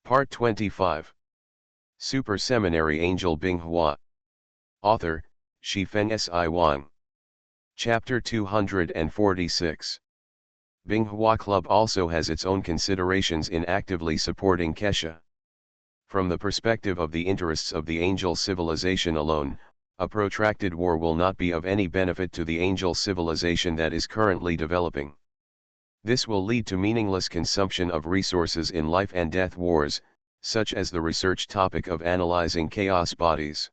Part 25. Super Seminary Angel Binghua. Author, Shifeng Si Wang. Chapter 246. Binghua Club also has its own considerations in actively supporting Kesha. From the perspective of the interests of the angel civilization alone, a protracted war will not be of any benefit to the angel civilization that is currently developing. This will lead to meaningless consumption of resources in life and death wars, such as the research topic of analyzing chaos bodies.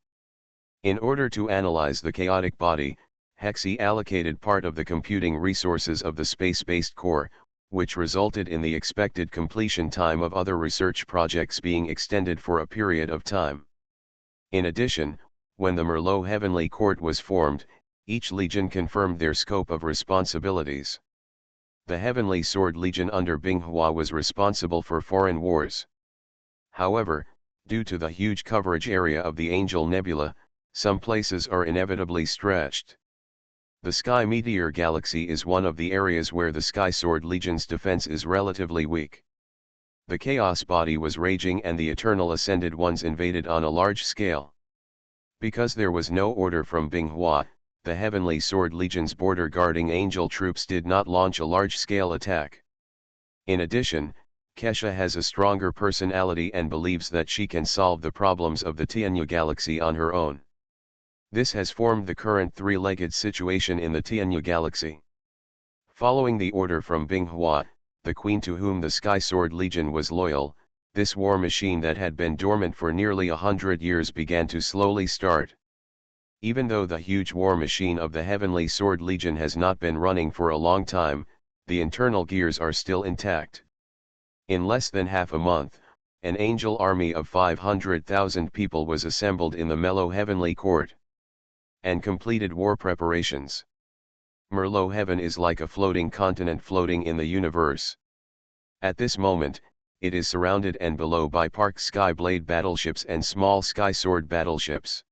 In order to analyze the chaotic body, Hexi allocated part of the computing resources of the space-based core, which resulted in the expected completion time of other research projects being extended for a period of time. In addition, when the Merlot Heavenly Court was formed, each legion confirmed their scope of responsibilities. The Heavenly Sword Legion under Binghua was responsible for foreign wars. However, due to the huge coverage area of the Angel Nebula, some places are inevitably stretched. The Sky Meteor Galaxy is one of the areas where the Sky Sword Legion's defense is relatively weak. The Chaos Body was raging and the Eternal Ascended Ones invaded on a large scale. Because there was no order from Binghua, the Heavenly Sword Legion's border guarding angel troops did not launch a large-scale attack. In addition, Kesha has a stronger personality and believes that she can solve the problems of the Tianyu Galaxy on her own. This has formed the current three-legged situation in the Tianyu Galaxy. Following the order from Binghua, the queen to whom the Sky Sword Legion was loyal, this war machine that had been dormant for nearly 100 years began to slowly start. Even though the huge war machine of the Heavenly Sword Legion has not been running for a long time, the internal gears are still intact. In less than half a month, an angel army of 500,000 people was assembled in the Merlot Heavenly Court and completed war preparations. Merlot Heaven is like a floating continent floating in the universe. At this moment, it is surrounded and below by Park Sky Blade battleships and small Sky Sword battleships.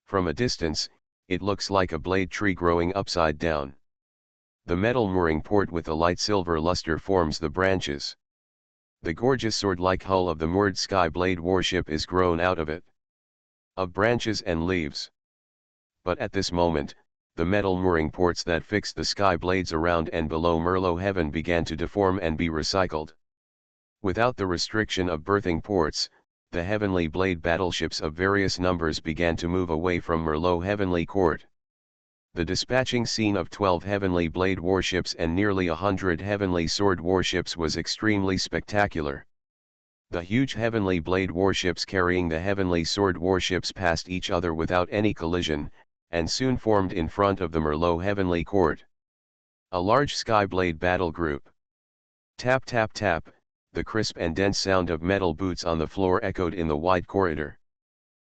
From a distance, it looks like a blade tree growing upside down. The metal mooring port with a light silver luster forms the branches. The gorgeous sword-like hull of the moored Sky Blade warship is grown out of it. Of branches and leaves. But at this moment, the metal mooring ports that fixed the Sky Blades around and below Merlot Heaven began to deform and be recycled. Without the restriction of berthing ports, the Heavenly Blade battleships of various numbers began to move away from Merlot Heavenly Court. The dispatching scene of 12 Heavenly Blade warships and nearly 100 Heavenly Sword warships was extremely spectacular. The huge Heavenly Blade warships carrying the Heavenly Sword warships passed each other without any collision, and soon formed in front of the Merlot Heavenly Court. A large Sky Blade battle group. Tap tap tap. The crisp and dense sound of metal boots on the floor echoed in the wide corridor.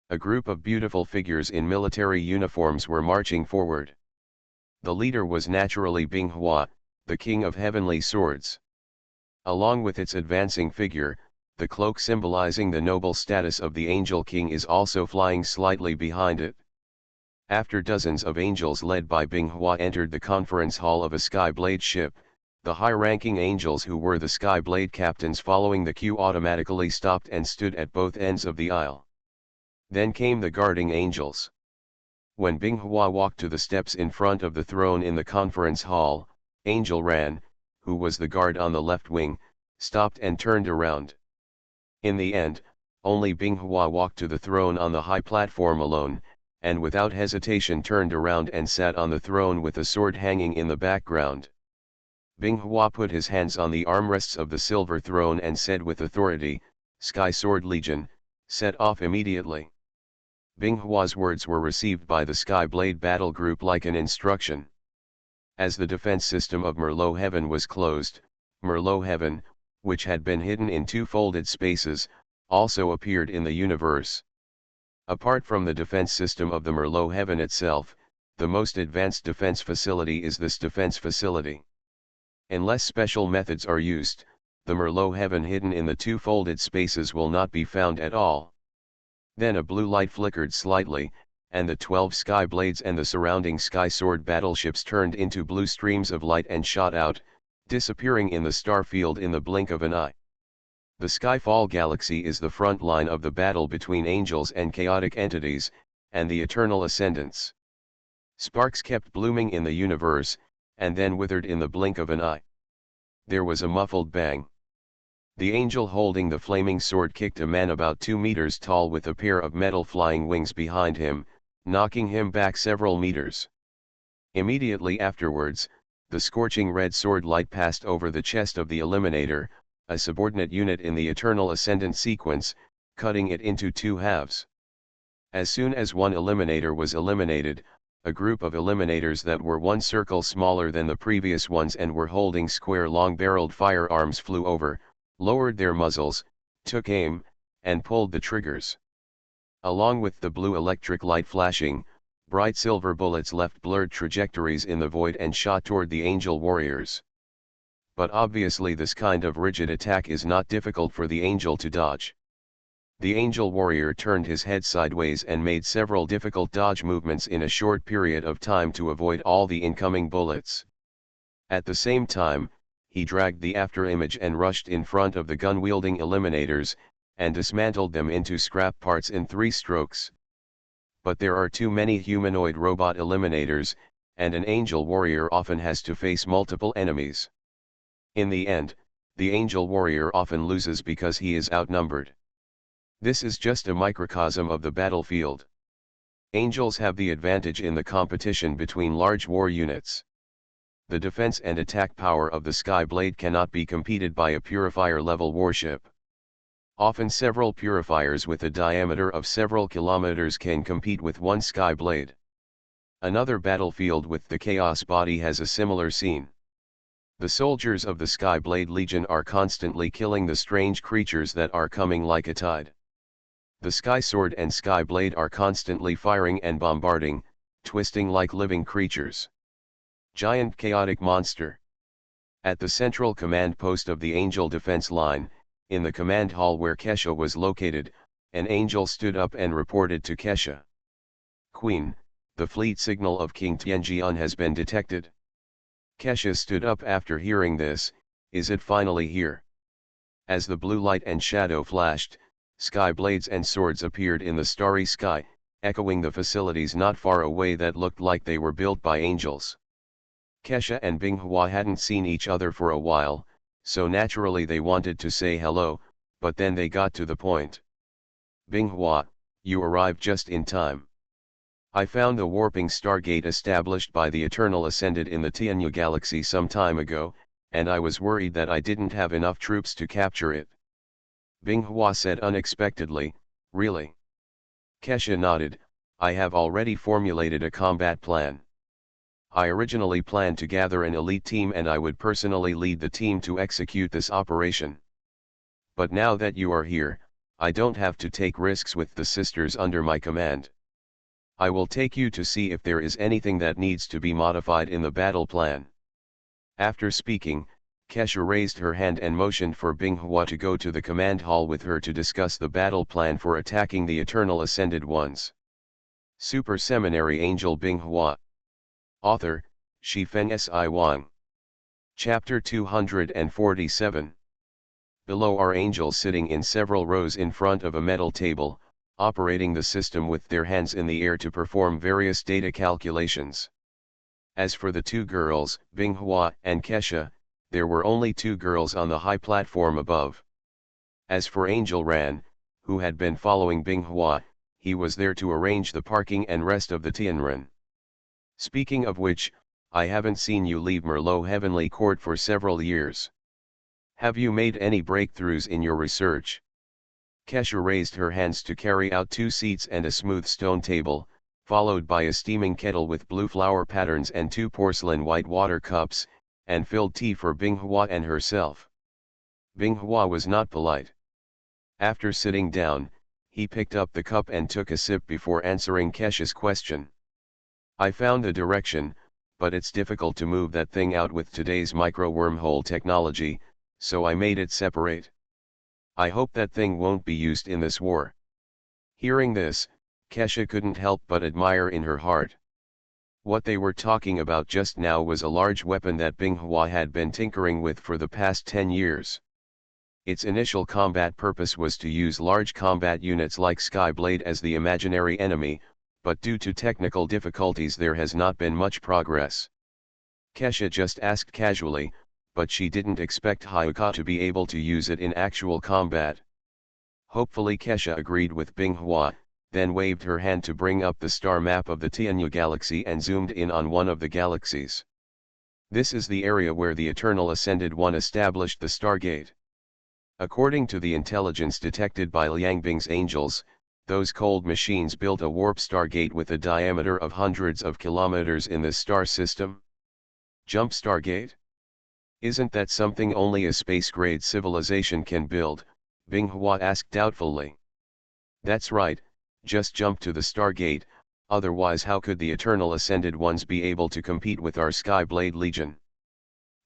A group of beautiful figures in military uniforms were marching forward. The leader was naturally Binghua, the king of heavenly swords. Along with its advancing figure, the cloak symbolizing the noble status of the angel king is also flying slightly behind it. After dozens of angels led by Binghua entered the conference hall of a Sky Blade ship, the high-ranking angels who were the Sky Blade captains following the queue automatically stopped and stood at both ends of the aisle. Then came the guarding angels. When Binghua walked to the steps in front of the throne in the conference hall, Angel Ran, who was the guard on the left wing, stopped and turned around. In the end, only Binghua walked to the throne on the high platform alone, and without hesitation turned around and sat on the throne with a sword hanging in the background. Binghua put his hands on the armrests of the silver throne and said with authority, "Sky Sword Legion, set off immediately." Binghua's words were received by the Sky Blade battle group like an instruction. As the defense system of Merlot Heaven was closed, Merlot Heaven, which had been hidden in two folded spaces, also appeared in the universe. Apart from the defense system of the Merlot Heaven itself, the most advanced defense facility is this defense facility. Unless special methods are used, the Merlot Heaven hidden in the two folded spaces will not be found at all. Then a blue light flickered slightly, and the 12 Sky Blades and the surrounding Sky Sword battleships turned into blue streams of light and shot out, disappearing in the star field in the blink of an eye. The Skyfall galaxy is the front line of the battle between angels and chaotic entities, and the eternal ascendants. Sparks kept blooming in the universe, and then withered in the blink of an eye. There was a muffled bang. The angel holding the flaming sword kicked a man about 2 meters tall with a pair of metal flying wings behind him, knocking him back several meters. Immediately afterwards, the scorching red sword light passed over the chest of the Eliminator, a subordinate unit in the Eternal Ascendant sequence, cutting it into 2 halves. As soon as one Eliminator was eliminated, a group of Eliminators that were 1 circle smaller than the previous ones and were holding square long-barreled firearms flew over, lowered their muzzles, took aim, and pulled the triggers. Along with the blue electric light flashing, bright silver bullets left blurred trajectories in the void and shot toward the angel warriors. But obviously this kind of rigid attack is not difficult for the angel to dodge. The angel warrior turned his head sideways and made several difficult dodge movements in a short period of time to avoid all the incoming bullets. At the same time, he dragged the afterimage and rushed in front of the gun-wielding Eliminators, and dismantled them into scrap parts in 3 strokes. But there are too many humanoid robot Eliminators, and an angel warrior often has to face multiple enemies. In the end, the angel warrior often loses because he is outnumbered. This is just a microcosm of the battlefield. Angels have the advantage in the competition between large war units. The defense and attack power of the Skyblade cannot be competed by a Purifier-level warship. Often several Purifiers with a diameter of several kilometers can compete with one Skyblade. Another battlefield with the Chaos Body has a similar scene. The soldiers of the Skyblade Legion are constantly killing the strange creatures that are coming like a tide. The Sky Sword and Skyblade are constantly firing and bombarding, twisting like living creatures. Giant chaotic monster. At the central command post of the Angel defense line, in the command hall where Kesha was located, an angel stood up and reported to Kesha. "Queen, the fleet signal of King Tianjian has been detected." Kesha stood up after hearing this. "Is it finally here?" As the blue light and shadow flashed, sky blades and swords appeared in the starry sky, echoing the facilities not far away that looked like they were built by angels. Kesha and Binghua hadn't seen each other for a while, so naturally they wanted to say hello, but then they got to the point. "Binghua, you arrived just in time. I found the warping stargate established by the Eternal Ascended in the Tianyu galaxy some time ago, and I was worried that I didn't have enough troops to capture it." Binghua said unexpectedly, "Really?" Kesha nodded. "I have already formulated a combat plan. I originally planned to gather an elite team and I would personally lead the team to execute this operation. But now that you are here, I don't have to take risks with the sisters under my command. I will take you to see if there is anything that needs to be modified in the battle plan." After speaking, Kesha raised her hand and motioned for Binghua to go to the command hall with her to discuss the battle plan for attacking the Eternal Ascended Ones. Super Seminary Angel Binghua. Author, Shifeng Si Wang. Chapter 247. Below are angels sitting in several rows in front of a metal table, operating the system with their hands in the air to perform various data calculations. As for the 2 girls, Binghua and Kesha, there were only 2 girls on the high platform above. As for Angel Ran, who had been following Binghua, he was there to arrange the parking and rest of the Tianren. "Speaking of which, I haven't seen you leave Merlot Heavenly Court for several years. Have you made any breakthroughs in your research?" Kesha raised her hands to carry out 2 seats and a smooth stone table, followed by a steaming kettle with blue flower patterns and 2 porcelain white water cups, and filled tea for Binghua and herself. Binghua was not polite. After sitting down, he picked up the cup and took a sip before answering Kesha's question. "I found the direction, but it's difficult to move that thing out with today's micro-wormhole technology, so I made it separate. I hope that thing won't be used in this war." Hearing this, Kesha couldn't help but admire in her heart. What they were talking about just now was a large weapon that Binghua had been tinkering with for the past 10 years. Its initial combat purpose was to use large combat units like Skyblade as the imaginary enemy, but due to technical difficulties there has not been much progress. Kesha just asked casually, but she didn't expect Hyuka to be able to use it in actual combat. Hopefully Kesha agreed with Binghua, then waved her hand to bring up the star map of the Tianyu galaxy and zoomed in on one of the galaxies. This is the area where the Eternal Ascended One established the Stargate. According to the intelligence detected by Liangbing's angels, those cold machines built a warp stargate with a diameter of hundreds of kilometers in this star system. Jump stargate? Isn't that something only a space-grade civilization can build? Binghua asked doubtfully. That's right, just jump to the stargate, otherwise how could the Eternal Ascended Ones be able to compete with our Skyblade Legion?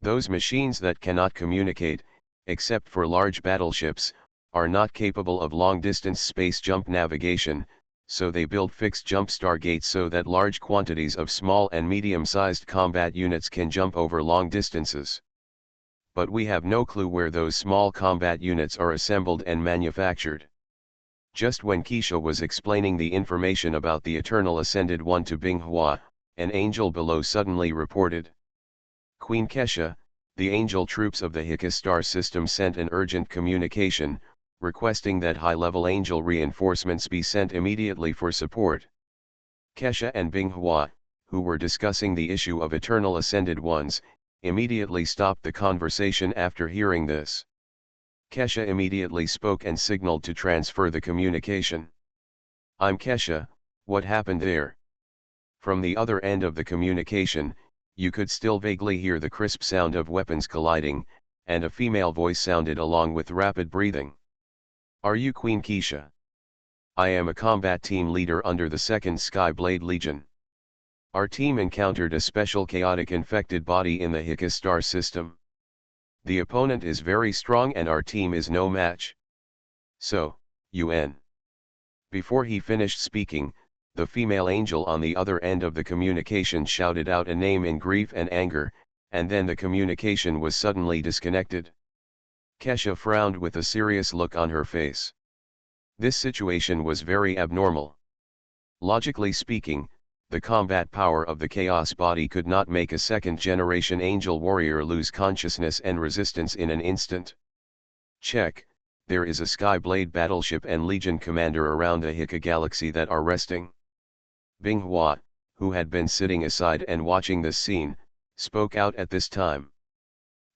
Those machines that cannot communicate, except for large battleships, are not capable of long-distance space jump navigation, so they build fixed jump stargates so that large quantities of small and medium-sized combat units can jump over long distances. But we have no clue where those small combat units are assembled and manufactured. Just when Keisha was explaining the information about the Eternal Ascended One to Binghua, an angel below suddenly reported. Queen Kesha, the angel troops of the Hika star system sent an urgent communication, requesting that high-level angel reinforcements be sent immediately for support. Kesha and Binghua, who were discussing the issue of Eternal Ascended Ones, immediately stopped the conversation after hearing this. Kesha immediately spoke and signaled to transfer the communication. I'm Kesha, what happened there? From the other end of the communication, you could still vaguely hear the crisp sound of weapons colliding, and a female voice sounded along with rapid breathing. Are you Queen Keisha? I am a combat team leader under the 2nd Skyblade Legion. Our team encountered a special chaotic infected body in the Hika star system. The opponent is very strong and our team is no match. So, UN. Before he finished speaking, the female angel on the other end of the communication shouted out a name in grief and anger, and then the communication was suddenly disconnected. Kesha frowned with a serious look on her face. This situation was very abnormal. Logically speaking, the combat power of the Chaos body could not make a second-generation angel warrior lose consciousness and resistance in an instant. Check, there is a Skyblade battleship and Legion commander around the Hika galaxy that are resting. Binghua, who had been sitting aside and watching this scene, spoke out at this time.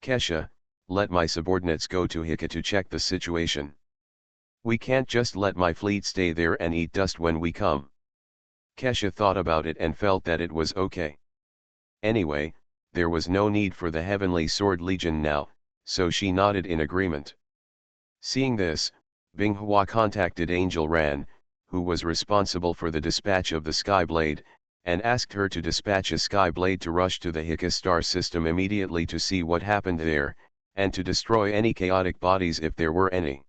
Kesha, let my subordinates go to Hika to check the situation. We can't just let my fleet stay there and eat dust when we come. Kesha thought about it and felt that it was okay. Anyway, there was no need for the Heavenly Sword Legion now, so she nodded in agreement. Seeing this, Binghua contacted Angel Ran, who was responsible for the dispatch of the Skyblade, and asked her to dispatch a Skyblade to rush to the Hika star system immediately to see what happened there, and to destroy any chaotic bodies if there were any.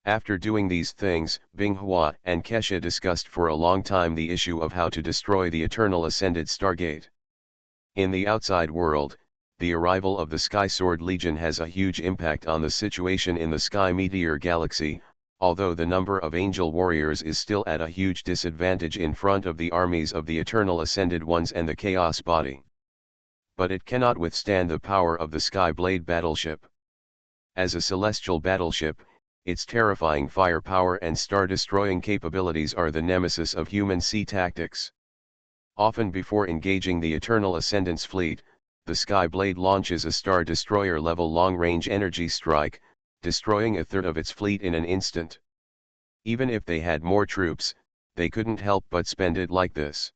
After doing these things, Binghua and Kesha discussed for a long time the issue of how to destroy the Eternal Ascended Stargate. In the outside world, the arrival of the Sky Sword Legion has a huge impact on the situation in the Sky Meteor Galaxy, although the number of angel warriors is still at a huge disadvantage in front of the armies of the Eternal Ascended Ones and the Chaos Body. But it cannot withstand the power of the Skyblade battleship. As a celestial battleship, its terrifying firepower and star-destroying capabilities are the nemesis of human sea tactics. Often before engaging the Eternal Ascendant's fleet, the Skyblade launches a Star Destroyer-level long-range energy strike, destroying a third of its fleet in an instant. Even if they had more troops, they couldn't help but spend it like this.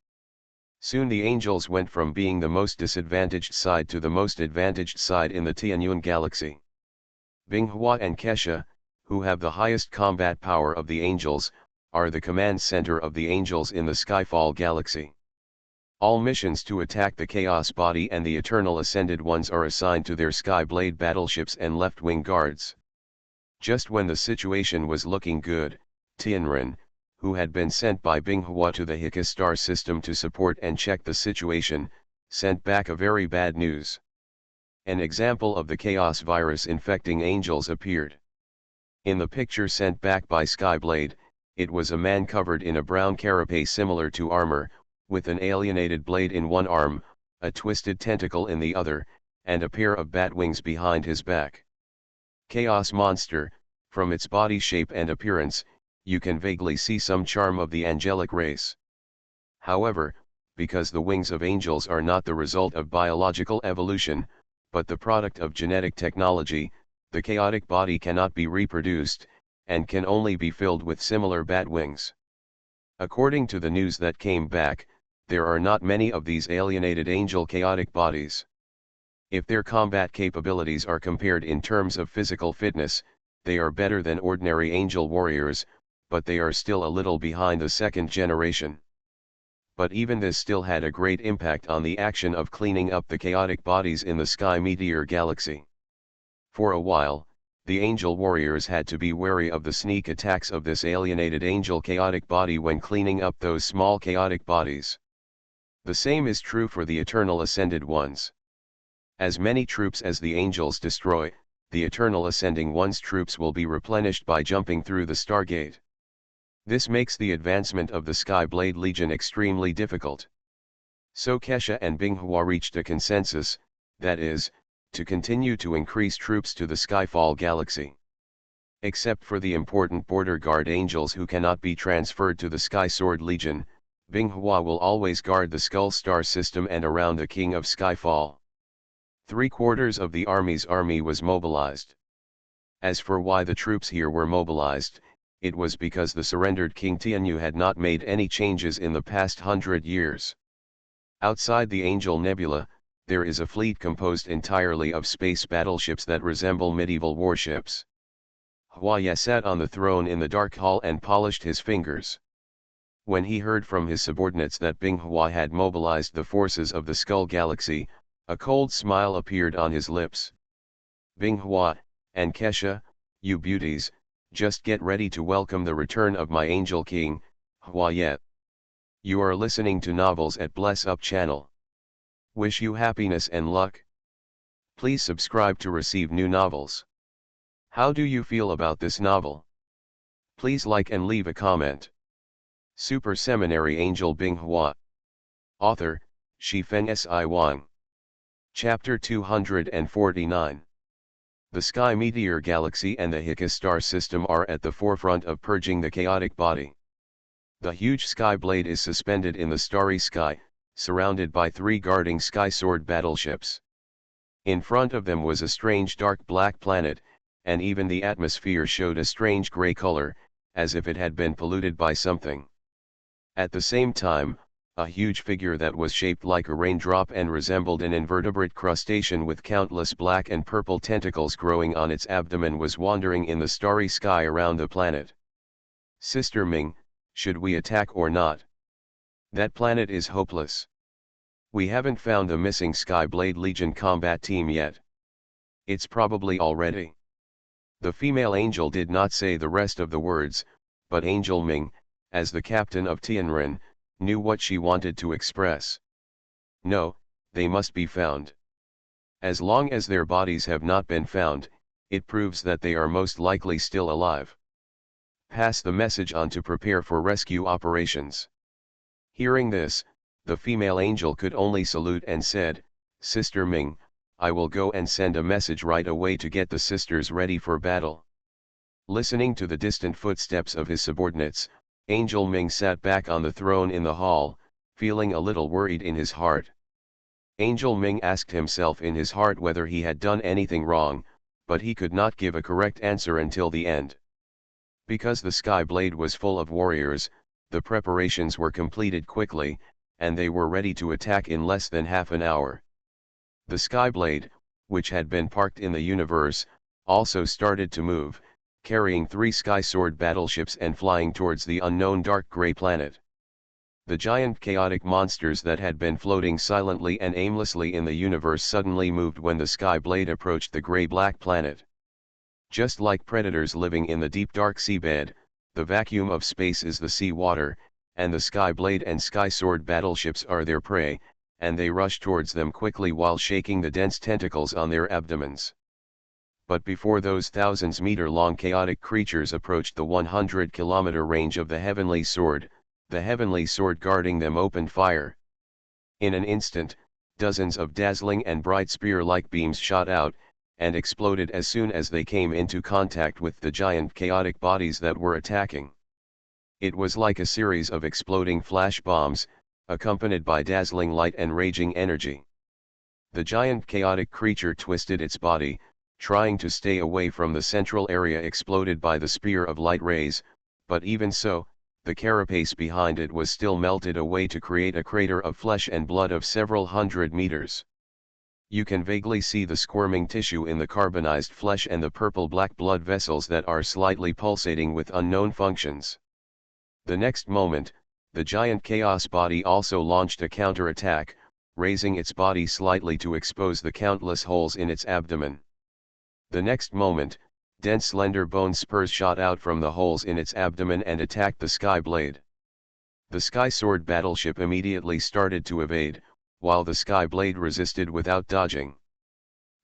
Soon the Angels went from being the most disadvantaged side to the most advantaged side in the Tianyun galaxy. Binghua and Kesha, who have the highest combat power of the Angels, are the command center of the Angels in the Skyfall galaxy. All missions to attack the Chaos Body and the Eternal Ascended Ones are assigned to their Skyblade battleships and left-wing guards. Just when the situation was looking good, Tianren, who had been sent by Binghua to the Hika star system to support and check the situation, sent back a very bad news. An example of the Chaos virus infecting Angels appeared. In the picture sent back by Skyblade, it was a man covered in a brown carapace similar to armor, with an alienated blade in one arm, a twisted tentacle in the other, and a pair of bat wings behind his back. Chaos monster, from its body shape and appearance, you can vaguely see some charm of the angelic race. However, because the wings of angels are not the result of biological evolution, but the product of genetic technology, the chaotic body cannot be reproduced, and can only be filled with similar bat wings. According to the news that came back, there are not many of these alienated angel chaotic bodies. If their combat capabilities are compared in terms of physical fitness, they are better than ordinary angel warriors, but they are still a little behind the second generation. But even this still had a great impact on the action of cleaning up the chaotic bodies in the Sky Meteor galaxy. For a while, the angel warriors had to be wary of the sneak attacks of this alienated angel chaotic body when cleaning up those small chaotic bodies. The same is true for the eternal ascended ones. As many troops as the angels destroy, the eternal ascending ones' troops will be replenished by jumping through the Stargate. This makes the advancement of the Skyblade Legion extremely difficult. So Kesha and Binghua reached a consensus, that is, to continue to increase troops to the Skyfall galaxy. Except for the important border guard angels who cannot be transferred to the Sky Sword Legion, Binghua will always guard the Skull Star system and around the King of Skyfall. 3/4 of the army was mobilized. As for why the troops here were mobilized, it was because the surrendered King Tianyu had not made any changes in the past 100 years. Outside the Angel Nebula, there is a fleet composed entirely of space battleships that resemble medieval warships. Huaya sat on the throne in the dark hall and polished his fingers. When he heard from his subordinates that Binghua had mobilized the forces of the Skull Galaxy, a cold smile appeared on his lips. Binghua, and Kesha, you beauties, just get ready to welcome the return of my Angel King, Huaya. You are listening to Novels at Bless Up channel. Wish you happiness and luck. Please subscribe to receive new novels. How do you feel about this novel? Please like and leave a comment. Super Seminary Angel Binghua. Author, Shifeng Si Wang. Chapter 249. The Sky Meteor Galaxy and the Hika Star System are at the forefront of purging the chaotic body. The huge Sky Blade is suspended in the starry sky, surrounded by 3 guarding Sky Sword battleships. In front of them was a strange dark black planet, and even the atmosphere showed a strange gray color, as if it had been polluted by something. At the same time, a huge figure that was shaped like a raindrop and resembled an invertebrate crustacean with countless black and purple tentacles growing on its abdomen was wandering in the starry sky around the planet. Sister Ming, should we attack or not? That planet is hopeless. We haven't found the missing Skyblade Legion combat team yet. It's probably already. The female angel did not say the rest of the words, but Angel Ming, as the captain of Tianren, knew what she wanted to express. No, they must be found. As long as their bodies have not been found, it proves that they are most likely still alive. Pass the message on to prepare for rescue operations. Hearing this, the female angel could only salute and said, Sister Ming, I will go and send a message right away to get the sisters ready for battle. Listening to the distant footsteps of his subordinates, Angel Ming sat back on the throne in the hall, feeling a little worried in his heart. Angel Ming asked himself in his heart whether he had done anything wrong, but he could not give a correct answer until the end. Because the Sky Blade was full of warriors, the preparations were completed quickly, and they were ready to attack in less than half an hour. The Sky Blade, which had been parked in the universe, also started to move, carrying 3 Sky Sword battleships and flying towards the unknown dark gray planet. The giant chaotic monsters that had been floating silently and aimlessly in the universe suddenly moved when the Sky Blade approached the gray-black planet. Just like predators living in the deep dark seabed, the vacuum of space is the sea water, and the Sky Blade and Sky Sword battleships are their prey, and they rush towards them quickly while shaking the dense tentacles on their abdomens. but before those thousands-meter-long chaotic creatures approached the 100-kilometer range of the Heavenly Sword, the Heavenly Sword guarding them opened fire. In an instant, dozens of dazzling and bright spear-like beams shot out, and exploded as soon as they came into contact with the giant chaotic bodies that were attacking. It was like a series of exploding flash bombs, accompanied by dazzling light and raging energy. The giant chaotic creature twisted its body, trying to stay away from the central area exploded by the spear of light rays, but even so, the carapace behind it was still melted away to create a crater of flesh and blood of several hundred meters. You can vaguely see the squirming tissue in the carbonized flesh and the purple-black blood vessels that are slightly pulsating with unknown functions. The next moment, the giant chaos body also launched a counterattack, raising its body slightly to expose the countless holes in its abdomen. The next moment, dense slender bone spurs shot out from the holes in its abdomen and attacked the Sky Blade. The Sky Sword battleship immediately started to evade, while the Sky Blade resisted without dodging.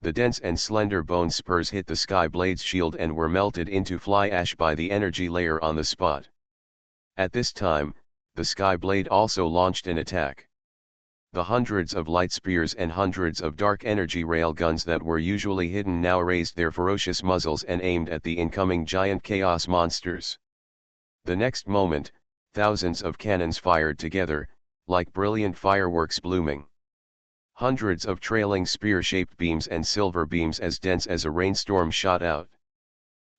The dense and slender bone spurs hit the Sky Blade's shield and were melted into fly ash by the energy layer on the spot. At this time, the Sky Blade also launched an attack. The hundreds of light spears and hundreds of dark energy railguns that were usually hidden now raised their ferocious muzzles and aimed at the incoming giant chaos monsters. The next moment, thousands of cannons fired together, like brilliant fireworks blooming. Hundreds of trailing spear-shaped beams and silver beams as dense as a rainstorm shot out.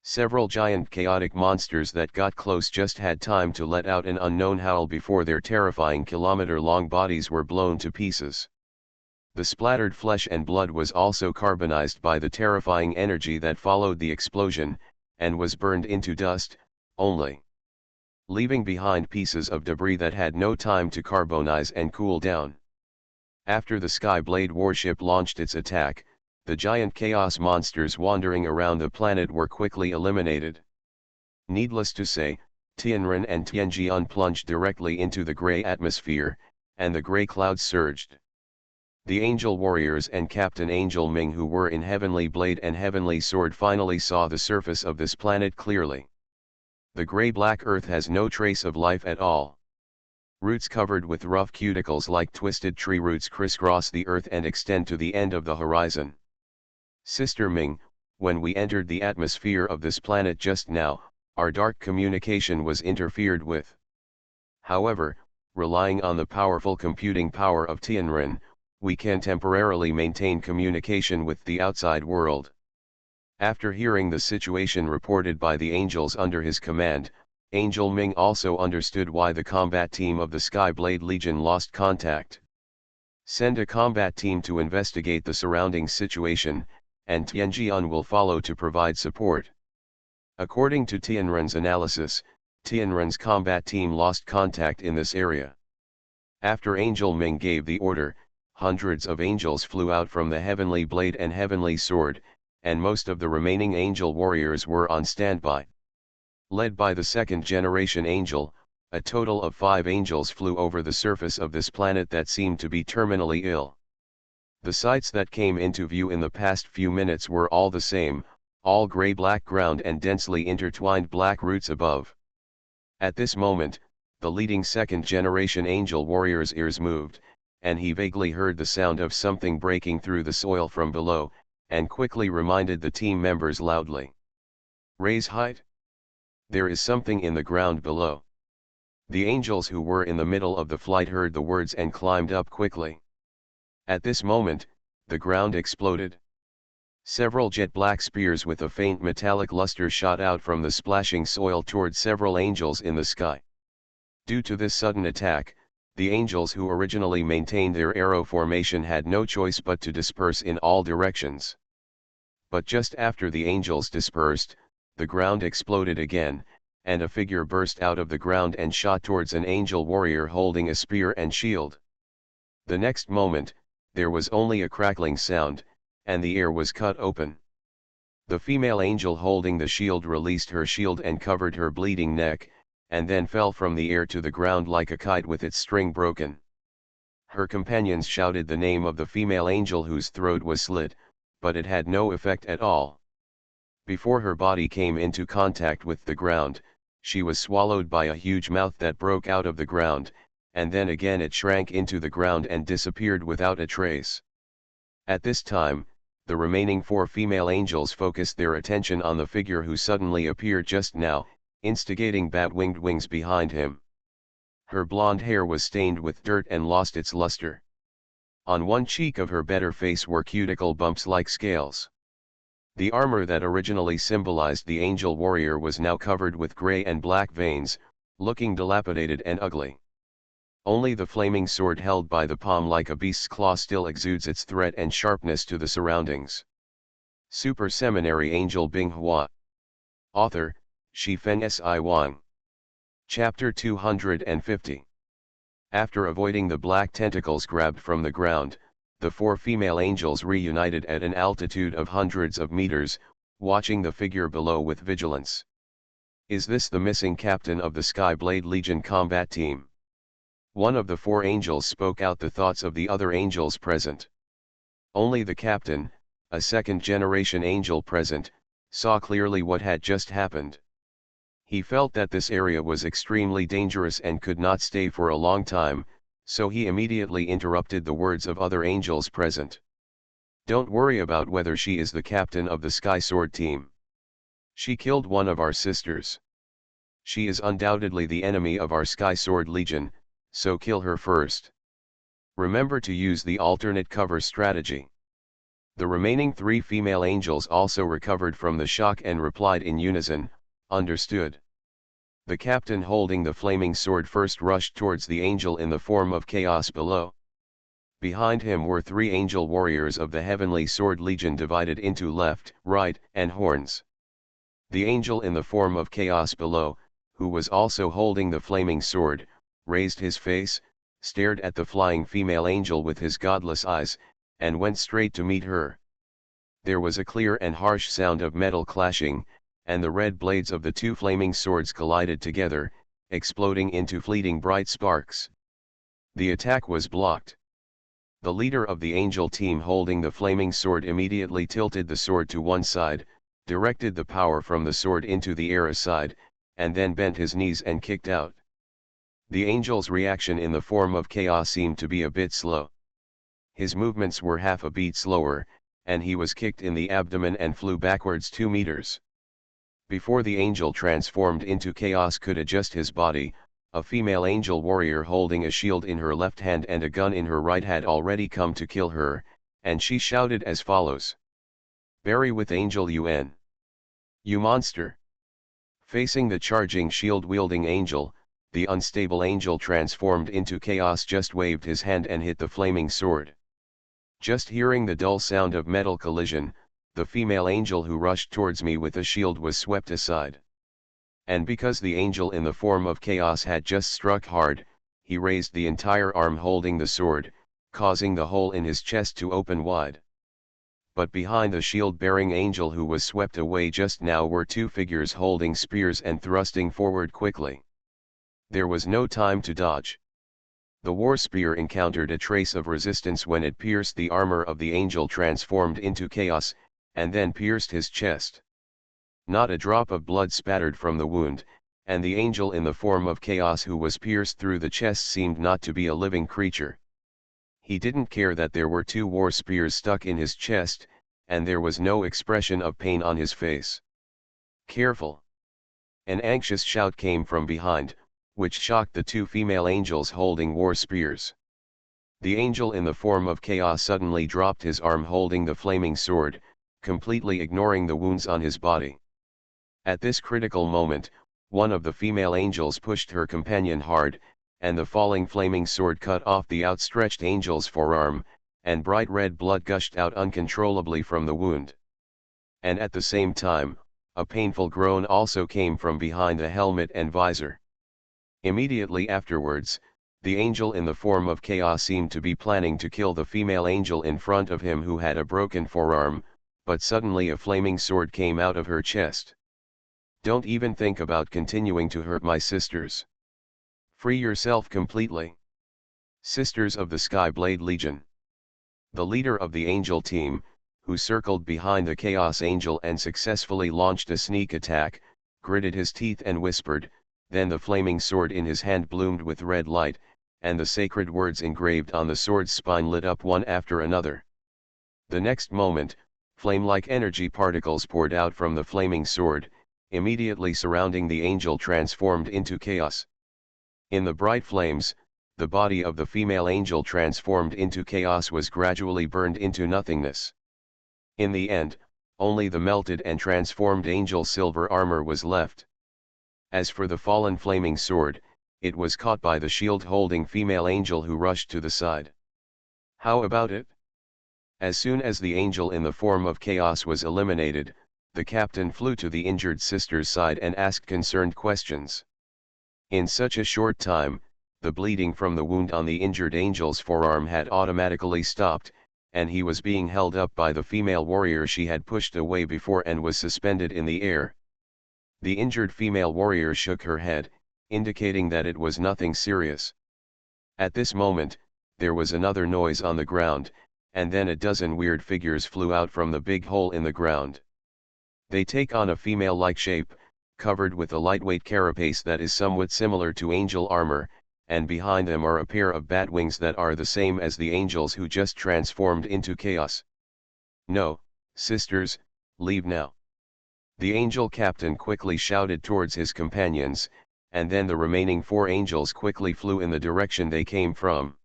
Several giant chaotic monsters that got close just had time to let out an unknown howl before their terrifying kilometer-long bodies were blown to pieces. The splattered flesh and blood was also carbonized by the terrifying energy that followed the explosion, and was burned into dust, only leaving behind pieces of debris that had no time to carbonize and cool down. After the Sky Blade warship launched its attack, the giant chaos monsters wandering around the planet were quickly eliminated. Needless to say, Tianren and Tianjian plunged directly into the gray atmosphere, and the gray clouds surged. The Angel Warriors and Captain Angel Ming, who were in Heavenly Blade and Heavenly Sword, finally saw the surface of this planet clearly. The gray-black Earth has no trace of life at all. Roots covered with rough cuticles like twisted tree roots crisscross the Earth and extend to the end of the horizon. Sister Ming, when we entered the atmosphere of this planet just now, our dark communication was interfered with. However, relying on the powerful computing power of Tianren, we can temporarily maintain communication with the outside world. After hearing the situation reported by the angels under his command, Angel Ming also understood why the combat team of the Sky Blade Legion lost contact. Send a combat team to investigate the surrounding situation, and Tianjian will follow to provide support. According to Tianren's analysis, Tianren's combat team lost contact in this area. After Angel Ming gave the order, hundreds of angels flew out from the Heavenly Blade and Heavenly Sword, and most of the remaining angel warriors were on standby. Led by the second-generation angel, a total of 5 angels flew over the surface of this planet that seemed to be terminally ill. The sights that came into view in the past few minutes were all the same, all gray-black ground and densely intertwined black roots above. At this moment, the leading second-generation angel warrior's ears moved, and he vaguely heard the sound of something breaking through the soil from below, and quickly reminded the team members loudly. "Raise height. There is something in the ground below." The angels who were in the middle of the flight heard the words and climbed up quickly. At this moment, the ground exploded. Several jet-black spears with a faint metallic luster shot out from the splashing soil toward several angels in the sky. Due to this sudden attack, the angels who originally maintained their arrow formation had no choice but to disperse in all directions. But just after the angels dispersed, the ground exploded again, and a figure burst out of the ground and shot towards an angel warrior holding a spear and shield. The next moment, there was only a crackling sound, and the air was cut open. The female angel holding the shield released her shield and covered her bleeding neck, and then fell from the air to the ground like a kite with its string broken. Her companions shouted the name of the female angel whose throat was slit, but it had no effect at all. Before her body came into contact with the ground, she was swallowed by a huge mouth that broke out of the ground, and then again it shrank into the ground and disappeared without a trace. At this time, the remaining 4 female angels focused their attention on the figure who suddenly appeared just now, instigating bat-winged wings behind him. Her blonde hair was stained with dirt and lost its luster. On one cheek of her better face were cuticle bumps like scales. The armor that originally symbolized the angel warrior was now covered with gray and black veins, looking dilapidated and ugly. Only the flaming sword held by the palm like a beast's claw still exudes its threat and sharpness to the surroundings. Super Seminary Angel Binghua. Author, Shifen Si Wang. Chapter 250. After avoiding the black tentacles grabbed from the ground, the 4 female angels reunited at an altitude of hundreds of meters, watching the figure below with vigilance. Is this the missing captain of the Skyblade Legion combat team? One of the 4 angels spoke out the thoughts of the other angels present. Only the captain, a second-generation angel present, saw clearly what had just happened. He felt that this area was extremely dangerous and could not stay for a long time, so he immediately interrupted the words of other angels present. Don't worry about whether she is the captain of the Sky Sword team. She killed one of our sisters. She is undoubtedly the enemy of our Sky Sword Legion, so kill her first. Remember to use the alternate cover strategy. The remaining 3 female angels also recovered from the shock and replied in unison, understood. The captain holding the flaming sword first rushed towards the angel in the form of chaos below. Behind him were 3 angel warriors of the Heavenly Sword Legion divided into left, right, and horns. The angel in the form of chaos below, who was also holding the flaming sword, raised his face, stared at the flying female angel with his godless eyes, and went straight to meet her. There was a clear and harsh sound of metal clashing, and the red blades of the 2 flaming swords collided together, exploding into fleeting bright sparks. The attack was blocked. The leader of the angel team holding the flaming sword immediately tilted the sword to one side, directed the power from the sword into the air aside, and then bent his knees and kicked out. The angel's reaction in the form of chaos seemed to be a bit slow. His movements were half a beat slower, and he was kicked in the abdomen and flew backwards 2 meters. Before the angel transformed into chaos could adjust his body, a female angel warrior holding a shield in her left hand and a gun in her right had already come to kill her, and she shouted as follows. Bury with Angel UN. You monster! Facing the charging shield-wielding angel, the unstable angel transformed into chaos just waved his hand and hit the flaming sword. Just hearing the dull sound of metal collision, the female angel who rushed towards me with a shield was swept aside. And because the angel in the form of chaos had just struck hard, he raised the entire arm holding the sword, causing the hole in his chest to open wide. But behind the shield-bearing angel who was swept away just now were 2 figures holding spears and thrusting forward quickly. There was no time to dodge. The war spear encountered a trace of resistance when it pierced the armor of the angel transformed into chaos, and then pierced his chest. Not a drop of blood spattered from the wound, and the angel in the form of chaos who was pierced through the chest seemed not to be a living creature. He didn't care that there were 2 war spears stuck in his chest, and there was no expression of pain on his face. Careful! An anxious shout came from behind, which shocked the 2 female angels holding war spears. The angel in the form of chaos suddenly dropped his arm holding the flaming sword, completely ignoring the wounds on his body. At this critical moment, one of the female angels pushed her companion hard, and the falling flaming sword cut off the outstretched angel's forearm, and bright red blood gushed out uncontrollably from the wound. And at the same time, a painful groan also came from behind the helmet and visor. Immediately afterwards, the angel in the form of chaos seemed to be planning to kill the female angel in front of him who had a broken forearm, but suddenly a flaming sword came out of her chest. Don't even think about continuing to hurt my sisters. Free yourself completely. Sisters of the Skyblade Legion. The leader of the angel team, who circled behind the Chaos Angel and successfully launched a sneak attack, gritted his teeth and whispered, then the flaming sword in his hand bloomed with red light, and the sacred words engraved on the sword's spine lit up one after another. The next moment, flame-like energy particles poured out from the flaming sword, immediately surrounding the angel transformed into chaos. In the bright flames, the body of the female angel transformed into chaos was gradually burned into nothingness. In the end, only the melted and transformed angel's silver armor was left. As for the fallen flaming sword, it was caught by the shield-holding female angel who rushed to the side. How about it? As soon as the angel in the form of chaos was eliminated, the captain flew to the injured sister's side and asked concerned questions. In such a short time, the bleeding from the wound on the injured angel's forearm had automatically stopped, and he was being held up by the female warrior she had pushed away before and was suspended in the air. The injured female warrior shook her head, indicating that it was nothing serious. At this moment, there was another noise on the ground, and then a dozen weird figures flew out from the big hole in the ground. They take on a female-like shape, covered with a lightweight carapace that is somewhat similar to angel armor, and behind them are a pair of bat wings that are the same as the angels who just transformed into chaos. No, sisters, leave now. The angel captain quickly shouted towards his companions, and then the remaining 4 angels quickly flew in the direction they came from.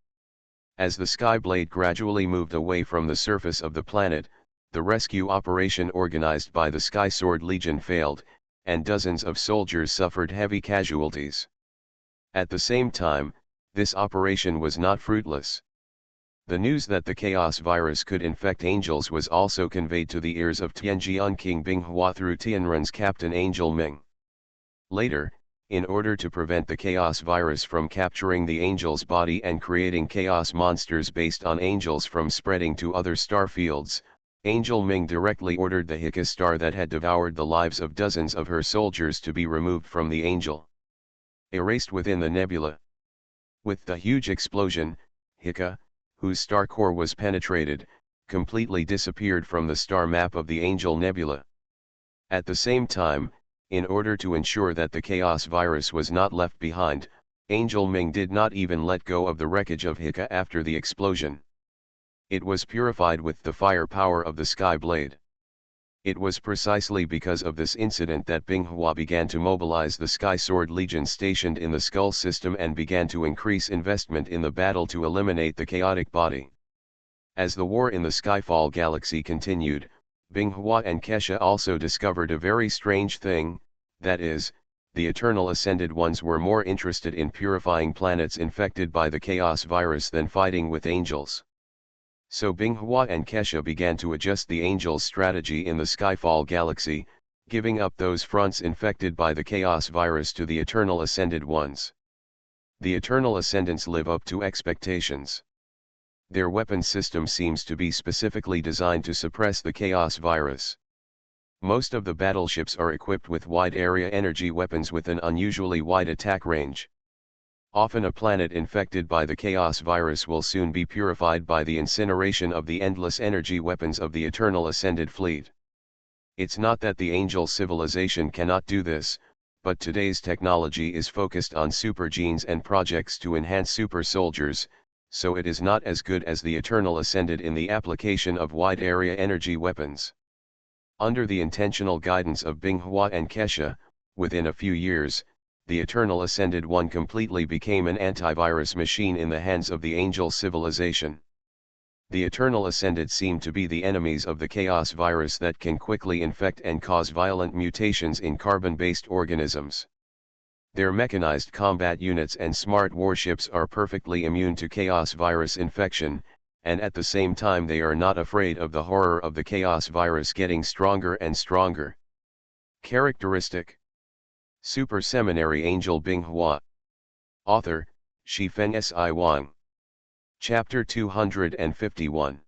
As the Skyblade gradually moved away from the surface of the planet, the rescue operation organized by the Sky Sword Legion failed, and dozens of soldiers suffered heavy casualties. At the same time, this operation was not fruitless. The news that the Chaos virus could infect angels was also conveyed to the ears of Tianjian King Binghua through Tianren's captain Angel Ming. Later, in order to prevent the Chaos virus from capturing the angel's body and creating chaos monsters based on angels from spreading to other star fields, Angel Ming directly ordered the Hika star that had devoured the lives of dozens of her soldiers to be removed from the angel. Erased within the nebula. With the huge explosion, Hika, whose star core was penetrated, completely disappeared from the star map of the Angel Nebula. At the same time, in order to ensure that the Chaos virus was not left behind, Angel Ming did not even let go of the wreckage of Hika after the explosion. It was purified with the fire power of the Sky Blade. It was precisely because of this incident that Binghua began to mobilize the Sky Sword Legion stationed in the Skull system and began to increase investment in the battle to eliminate the chaotic body. As the war in the Skyfall galaxy continued, Binghua and Kesha also discovered a very strange thing, that is, the Eternal Ascended Ones were more interested in purifying planets infected by the Chaos virus than fighting with angels. So Binghua and Kesha began to adjust the angels' strategy in the Skyfall galaxy, giving up those fronts infected by the Chaos virus to the Eternal Ascended Ones. The Eternal Ascendants live up to expectations. Their weapon system seems to be specifically designed to suppress the Chaos virus. Most of the battleships are equipped with wide-area energy weapons with an unusually wide attack range. Often a planet infected by the Chaos virus will soon be purified by the incineration of the endless energy weapons of the Eternal Ascended Fleet. It's not that the angel civilization cannot do this, but today's technology is focused on super genes and projects to enhance super soldiers, so it is not as good as the Eternal Ascended in the application of wide-area energy weapons. Under the intentional guidance of Binghua and Kesha, within a few years, the Eternal Ascended One completely became an antivirus machine in the hands of the angel civilization. The Eternal Ascended seem to be the enemies of the Chaos virus that can quickly infect and cause violent mutations in carbon-based organisms. Their mechanized combat units and smart warships are perfectly immune to Chaos virus infection, and at the same time they are not afraid of the horror of the Chaos virus getting stronger and stronger. Characteristic: Super Seminary Angel Binghua. Author, Shifeng Si Wang. Chapter 251.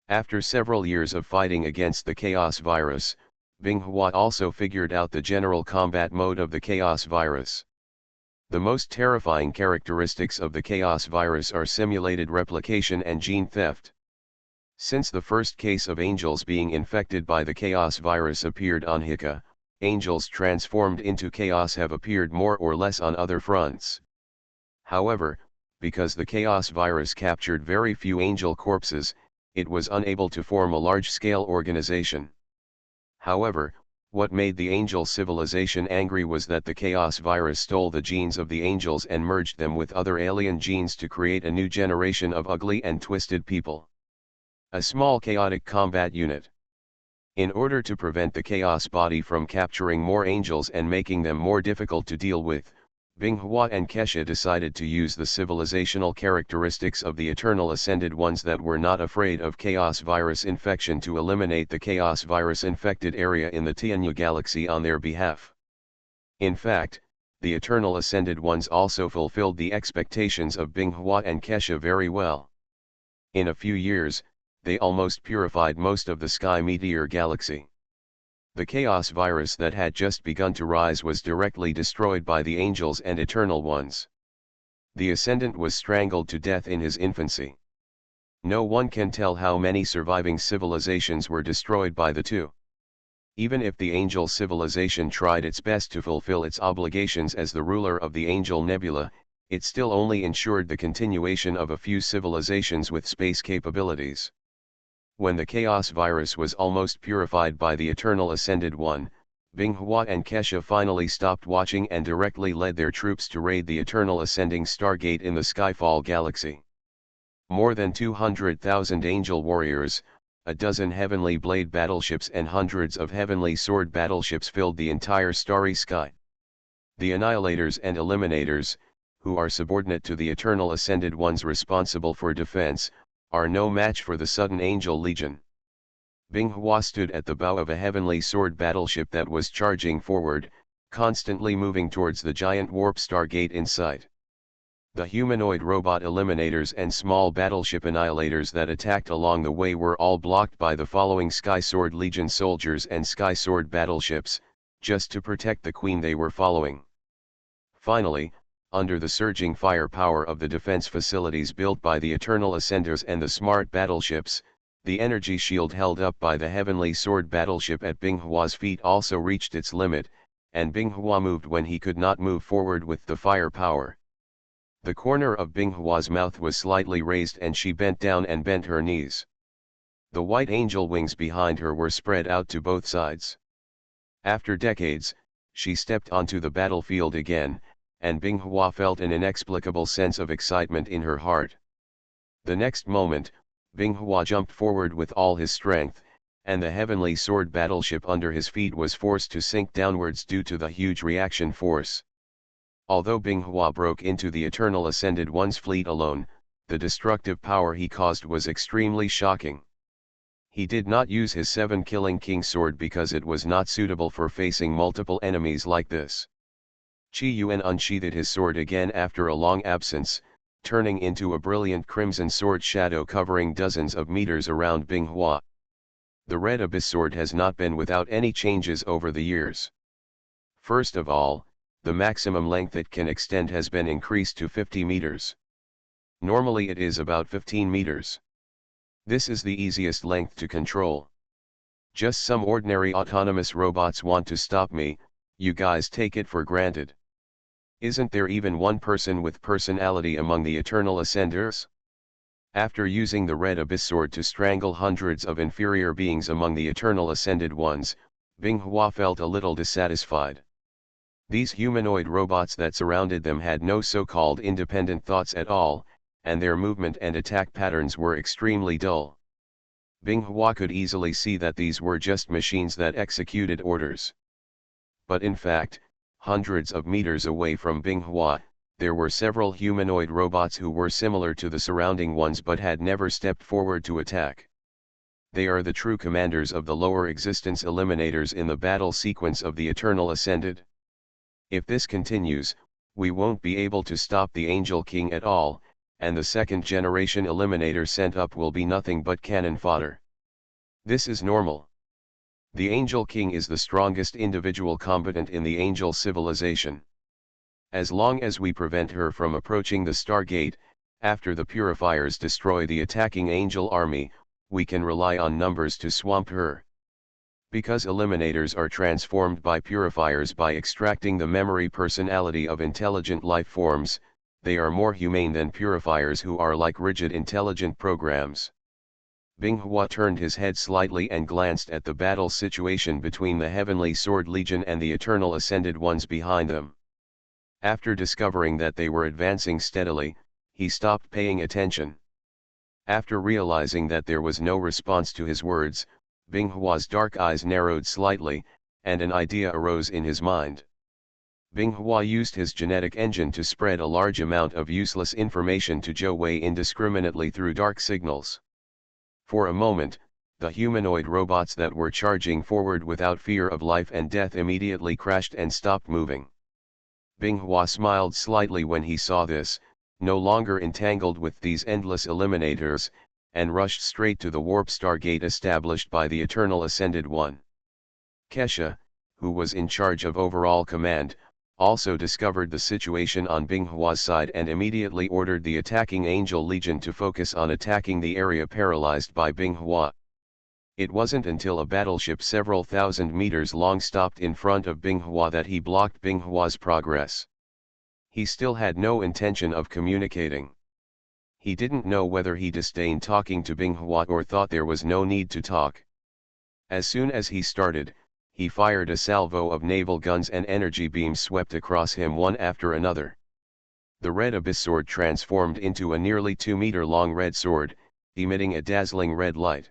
After several years of fighting against the Chaos virus, Binghua also figured out the general combat mode of the Chaos virus. The most terrifying characteristics of the Chaos virus are simulated replication and gene theft. Since the first case of angels being infected by the chaos virus appeared on Hika, angels transformed into chaos have appeared more or less on other fronts. However, because the chaos virus captured very few angel corpses, it was unable to form a large-scale organization. However, what made the angel civilization angry was that the chaos virus stole the genes of the angels and merged them with other alien genes to create a new generation of ugly and twisted people. A small chaotic combat unit. In order to prevent the chaos body from capturing more angels and making them more difficult to deal with, Binghua and Kesha decided to use the civilizational characteristics of the eternal ascended ones that were not afraid of chaos virus infection to eliminate the chaos virus infected area in the Tianyu galaxy on their behalf. In fact, the eternal ascended ones also fulfilled the expectations of Binghua and Kesha very well. In a few years, they almost purified most of the Sky Meteor galaxy. The chaos virus that had just begun to rise was directly destroyed by the angels and eternal ones. The ascendant was strangled to death in his infancy. No one can tell how many surviving civilizations were destroyed by the two. Even if the angel civilization tried its best to fulfill its obligations as the ruler of the Angel Nebula, it still only ensured the continuation of a few civilizations with space capabilities. When the chaos virus was almost purified by the Eternal Ascended One, Binghua and Kesha finally stopped watching and directly led their troops to raid the Eternal Ascending Stargate in the Skyfall galaxy. More than 200,000 angel warriors, a dozen heavenly blade battleships and hundreds of heavenly sword battleships filled the entire starry sky. The Annihilators and Eliminators, who are subordinate to the Eternal Ascended Ones responsible for defense, are no match for the Sudden Angel Legion. Binghua stood at the bow of a heavenly sword battleship that was charging forward, constantly moving towards the giant warp stargate in sight. The humanoid robot eliminators and small battleship annihilators that attacked along the way were all blocked by the following Sky Sword Legion soldiers and Sky Sword battleships, just to protect the queen they were following. Finally, under the surging firepower of the defense facilities built by the Eternal Ascenders and the smart battleships, the energy shield held up by the Heavenly Sword battleship at Binghua's feet also reached its limit, and Binghua moved when he could not move forward with the firepower. The corner of Binghua's mouth was slightly raised and she bent down and bent her knees. The white angel wings behind her were spread out to both sides. After decades, she stepped onto the battlefield again, and Binghua felt an inexplicable sense of excitement in her heart. The next moment, Binghua jumped forward with all his strength, and the Heavenly Sword battleship under his feet was forced to sink downwards due to the huge reaction force. Although Binghua broke into the Eternal Ascended One's fleet alone, the destructive power he caused was extremely shocking. He did not use his 7-killing King Sword because it was not suitable for facing multiple enemies like this. Qi Yuan unsheathed his sword again after a long absence, turning into a brilliant crimson sword shadow covering dozens of meters around Binghua. The Red Abyss sword has not been without any changes over the years. First of all, the maximum length it can extend has been increased to 50 meters. Normally it is about 15 meters. This is the easiest length to control. Just some ordinary autonomous robots want to stop me, you guys take it for granted. Isn't there even one person with personality among the Eternal Ascenders? After using the Red Abyss sword to strangle hundreds of inferior beings among the Eternal Ascended Ones, Binghua felt a little dissatisfied. These humanoid robots that surrounded them had no so-called independent thoughts at all, and their movement and attack patterns were extremely dull. Binghua could easily see that these were just machines that executed orders. But in fact, hundreds of meters away from Binghua, there were several humanoid robots who were similar to the surrounding ones but had never stepped forward to attack. They are the true commanders of the lower existence eliminators in the battle sequence of the Eternal Ascended. If this continues, we won't be able to stop the Angel King at all, and the second generation eliminator sent up will be nothing but cannon fodder. This is normal. The Angel King is the strongest individual combatant in the angel civilization. As long as we prevent her from approaching the Stargate, after the purifiers destroy the attacking angel army, we can rely on numbers to swamp her. Because eliminators are transformed by purifiers by extracting the memory personality of intelligent life forms, they are more humane than purifiers who are like rigid intelligent programs. Binghua turned his head slightly and glanced at the battle situation between the Heavenly Sword Legion and the Eternal Ascended Ones behind them. After discovering that they were advancing steadily, he stopped paying attention. After realizing that there was no response to his words, Binghua's dark eyes narrowed slightly, and an idea arose in his mind. Binghua used his genetic engine to spread a large amount of useless information to Zhou Wei indiscriminately through dark signals. For a moment, the humanoid robots that were charging forward without fear of life and death immediately crashed and stopped moving. Binghua smiled slightly when he saw this, no longer entangled with these endless eliminators, and rushed straight to the warp stargate established by the Eternal Ascended One. Kesha, who was in charge of overall command, also discovered the situation on Binghua's side and immediately ordered the attacking Angel Legion to focus on attacking the area paralyzed by Binghua. It wasn't until a battleship several thousand meters long stopped in front of Binghua that he blocked Binghua's progress. He still had no intention of communicating. He didn't know whether he disdained talking to Binghua or thought there was no need to talk. As soon as he started, he fired a salvo of naval guns and energy beams swept across him one after another. The red abyss sword transformed into a nearly 2-meter-long red sword, emitting a dazzling red light.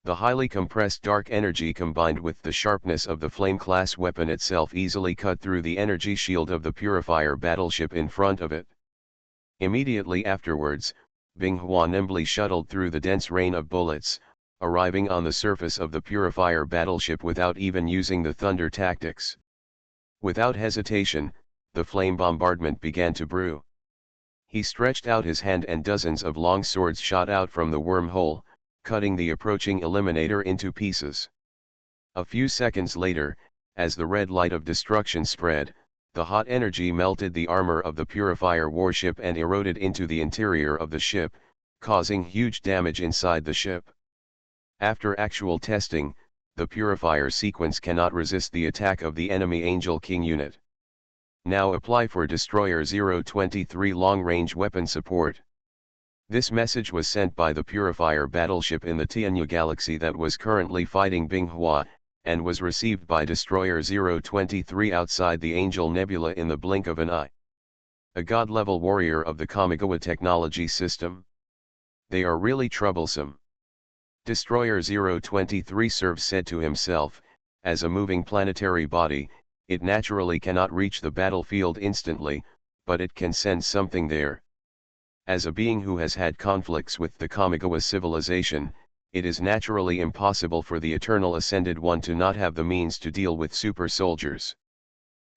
The highly compressed dark energy combined with the sharpness of the flame-class weapon itself easily cut through the energy shield of the Purifier battleship in front of it. Immediately afterwards, Binghua nimbly shuttled through the dense rain of bullets, arriving on the surface of the Purifier battleship without even using the thunder tactics. Without hesitation, the flame bombardment began to brew. He stretched out his hand and dozens of long swords shot out from the wormhole, cutting the approaching eliminator into pieces. A few seconds later, as the red light of destruction spread, the hot energy melted the armor of the Purifier warship and eroded into the interior of the ship, causing huge damage inside the ship. After actual testing, the Purifier sequence cannot resist the attack of the enemy Angel King unit. Now apply for Destroyer 023 long-range weapon support. This message was sent by the Purifier battleship in the Tianyu galaxy that was currently fighting Binghua, and was received by Destroyer 023 outside the Angel Nebula in the blink of an eye. A god-level warrior of the Kamigawa technology system. They are really troublesome. Destroyer 023 serves said to himself, as a moving planetary body, it naturally cannot reach the battlefield instantly, but it can sense something there. As a being who has had conflicts with the Kamigawa civilization, it is naturally impossible for the Eternal Ascended One to not have the means to deal with super soldiers.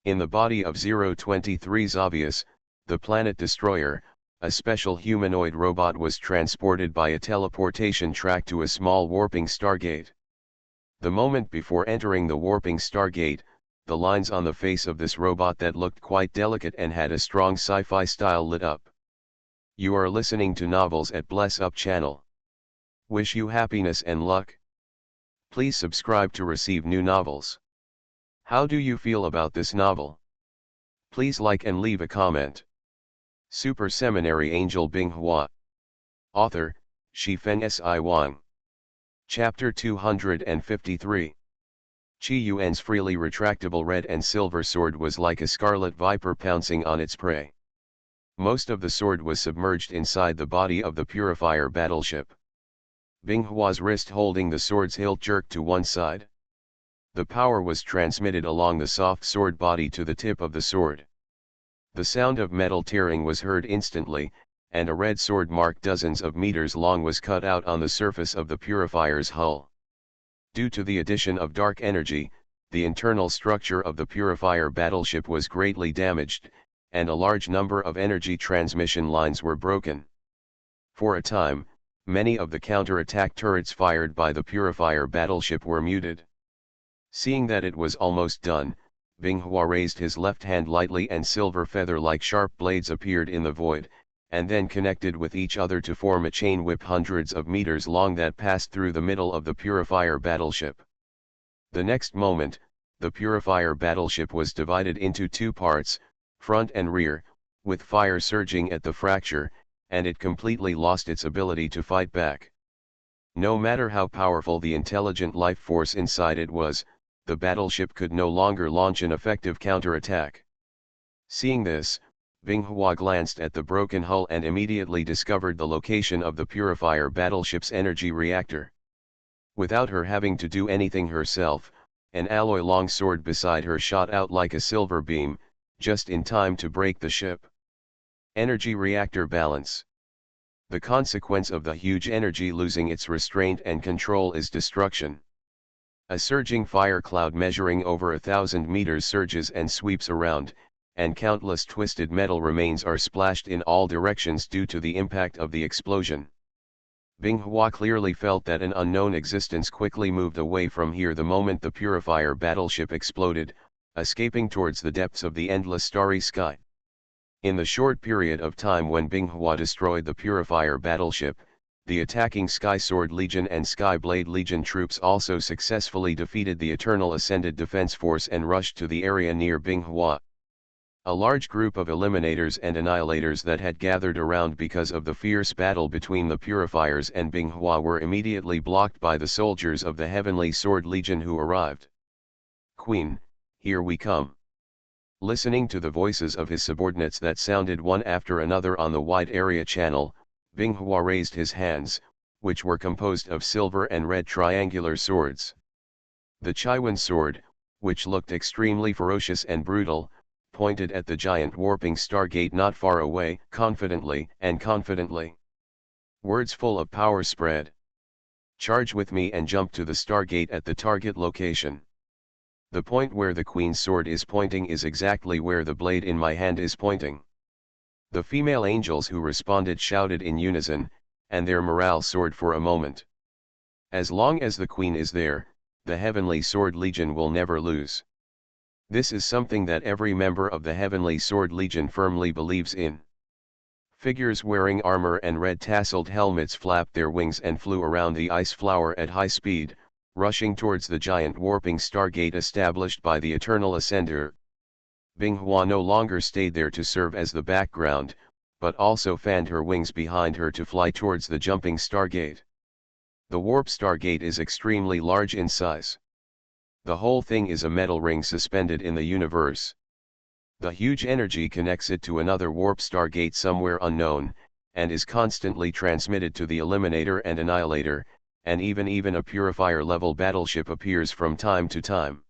In the body of 023's obvious, the planet destroyer, a special humanoid robot was transported by a teleportation track to a small warping stargate. The moment before entering the warping stargate, the lines on the face of this robot that looked quite delicate and had a strong sci-fi style lit up. You are listening to Novels at Bless Up channel. Wish you happiness and luck. Please subscribe to receive new novels. How do you feel about this novel? Please like and leave a comment. Super Seminary Angel Binghua. Author, Shifeng Si Wang. Chapter 253. Qi Yuan's freely retractable red and silver sword was like a scarlet viper pouncing on its prey. Most of the sword was submerged inside the body of the Purifier battleship. Binghua's wrist holding the sword's hilt jerked to one side. The power was transmitted along the soft sword body to the tip of the sword. The sound of metal tearing was heard instantly, and a red sword marked dozens of meters long was cut out on the surface of the Purifier's hull. Due to the addition of dark energy, the internal structure of the Purifier battleship was greatly damaged, and a large number of energy transmission lines were broken. For a time, many of the counter-attack turrets fired by the Purifier battleship were muted. Seeing that it was almost done, Binghua raised his left hand lightly and silver feather-like sharp blades appeared in the void, and then connected with each other to form a chain whip hundreds of meters long that passed through the middle of the Purifier battleship. The next moment, the Purifier battleship was divided into two parts, front and rear, with fire surging at the fracture, and it completely lost its ability to fight back. No matter how powerful the intelligent life force inside it was, the battleship could no longer launch an effective counterattack. Seeing this, Binghua glanced at the broken hull and immediately discovered the location of the Purifier battleship's energy reactor. Without her having to do anything herself, an alloy longsword beside her shot out like a silver beam, just in time to break the ship. Energy reactor balance. The consequence of the huge energy losing its restraint and control is destruction. A surging fire cloud measuring over 1,000 meters surges and sweeps around, and countless twisted metal remains are splashed in all directions due to the impact of the explosion. Binghua clearly felt that an unknown existence quickly moved away from here the moment the Purifier battleship exploded, escaping towards the depths of the endless starry sky. In the short period of time when Binghua destroyed the Purifier battleship, the attacking Sky Sword Legion and Sky Blade Legion troops also successfully defeated the Eternal Ascended Defense Force and rushed to the area near Binghua. A large group of Eliminators and Annihilators that had gathered around because of the fierce battle between the Purifiers and Binghua were immediately blocked by the soldiers of the Heavenly Sword Legion who arrived. "Queen, here we come." Listening to the voices of his subordinates that sounded one after another on the wide area channel, Binghua raised his hands, which were composed of silver and red triangular swords. The Chiwen sword, which looked extremely ferocious and brutal, pointed at the giant warping stargate not far away, confidently. Words full of power spread. "Charge with me and jump to the stargate at the target location. The point where the Queen's sword is pointing is exactly where the blade in my hand is pointing." The female angels who responded shouted in unison, and their morale soared for a moment. As long as the Queen is there, the Heavenly Sword Legion will never lose. This is something that every member of the Heavenly Sword Legion firmly believes in. Figures wearing armor and red tasseled helmets flapped their wings and flew around the ice flower at high speed, rushing towards the giant warping stargate established by the Eternal Ascender. Binghua no longer stayed there to serve as the background, but also fanned her wings behind her to fly towards the jumping stargate. The warp stargate is extremely large in size. The whole thing is a metal ring suspended in the universe. The huge energy connects it to another warp stargate somewhere unknown, and is constantly transmitted to the Eliminator and Annihilator, and even a Purifier-level battleship appears from time to time.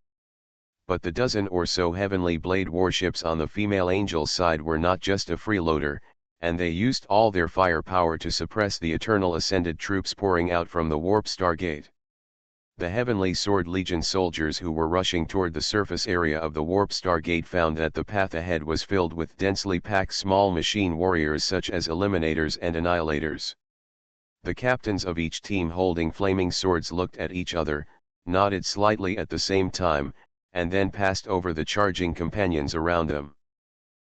But the dozen or so Heavenly Blade warships on the female Angel's side were not just a freeloader, and they used all their firepower to suppress the Eternal Ascended troops pouring out from the Warp Stargate. The Heavenly Sword Legion soldiers who were rushing toward the surface area of the Warp Stargate found that the path ahead was filled with densely packed small machine warriors such as Eliminators and Annihilators. The captains of each team holding flaming swords looked at each other, nodded slightly at the same time, and then passed over the charging companions around them.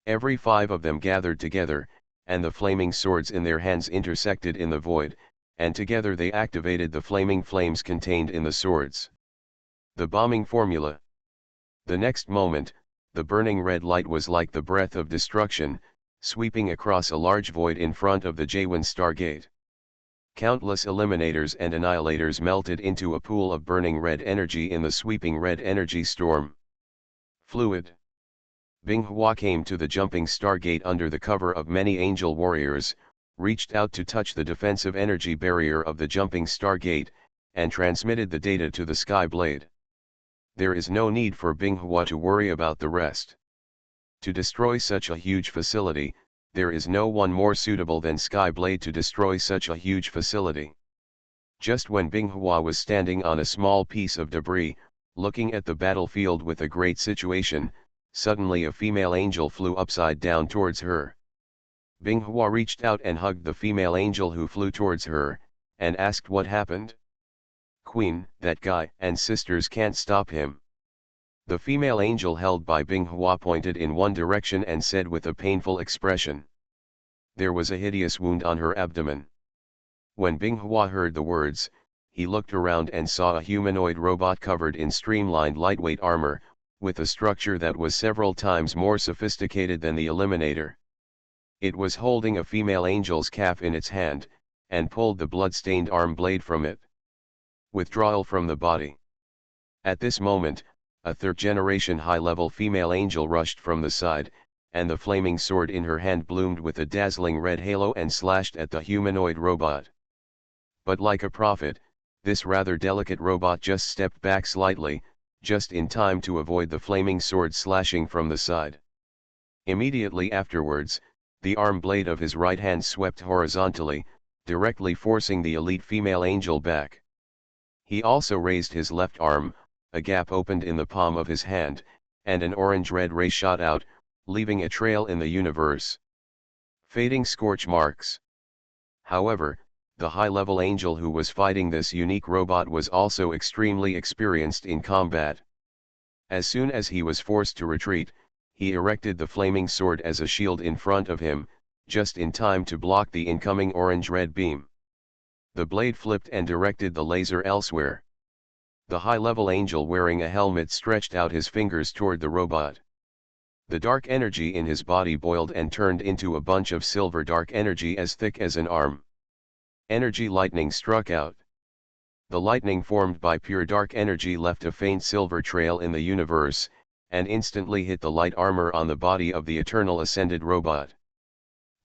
Every 5 of them gathered together, and the flaming swords in their hands intersected in the void, and together they activated the flaming flames contained in the swords. The bombing formula. The next moment, the burning red light was like the breath of destruction, sweeping across a large void in front of the Jawan Stargate. Countless Eliminators and Annihilators melted into a pool of burning red energy in the sweeping red energy storm. Fluid. Binghua came to the jumping stargate under the cover of many angel warriors, reached out to touch the defensive energy barrier of the jumping stargate, and transmitted the data to the Sky Blade. There is no need for Binghua to worry about the rest. To destroy such a huge facility, there is no one more suitable than Sky Blade to destroy such a huge facility. Just when Binghua was standing on a small piece of debris, looking at the battlefield with a great situation, suddenly a female angel flew upside down towards her. Binghua reached out and hugged the female angel who flew towards her, and asked what happened. "Queen, that guy and sisters can't stop him." The female angel held by Binghua pointed in one direction and said with a painful expression, There was a hideous wound on her abdomen. When Binghua heard the words, he looked around and saw a humanoid robot covered in streamlined lightweight armor, with a structure that was several times more sophisticated than the Eliminator. It was holding a female angel's calf in its hand, and pulled the blood-stained arm blade from it. Withdrawal from the body. At this moment, a third-generation high-level female angel rushed from the side, and the flaming sword in her hand bloomed with a dazzling red halo and slashed at the humanoid robot. But like a prophet, this rather delicate robot just stepped back slightly, just in time to avoid the flaming sword slashing from the side. Immediately afterwards, the arm blade of his right hand swept horizontally, directly forcing the elite female angel back. He also raised his left arm, a gap opened in the palm of his hand, and an orange-red ray shot out, leaving a trail in the universe. Fading scorch marks. However, the high-level angel who was fighting this unique robot was also extremely experienced in combat. As soon as he was forced to retreat, he erected the flaming sword as a shield in front of him, just in time to block the incoming orange-red beam. The blade flipped and directed the laser elsewhere. The high-level angel wearing a helmet stretched out his fingers toward the robot. The dark energy in his body boiled and turned into a bunch of silver dark energy as thick as an arm. Energy lightning struck out. The lightning formed by pure dark energy left a faint silver trail in the universe, and instantly hit the light armor on the body of the Eternal Ascended robot.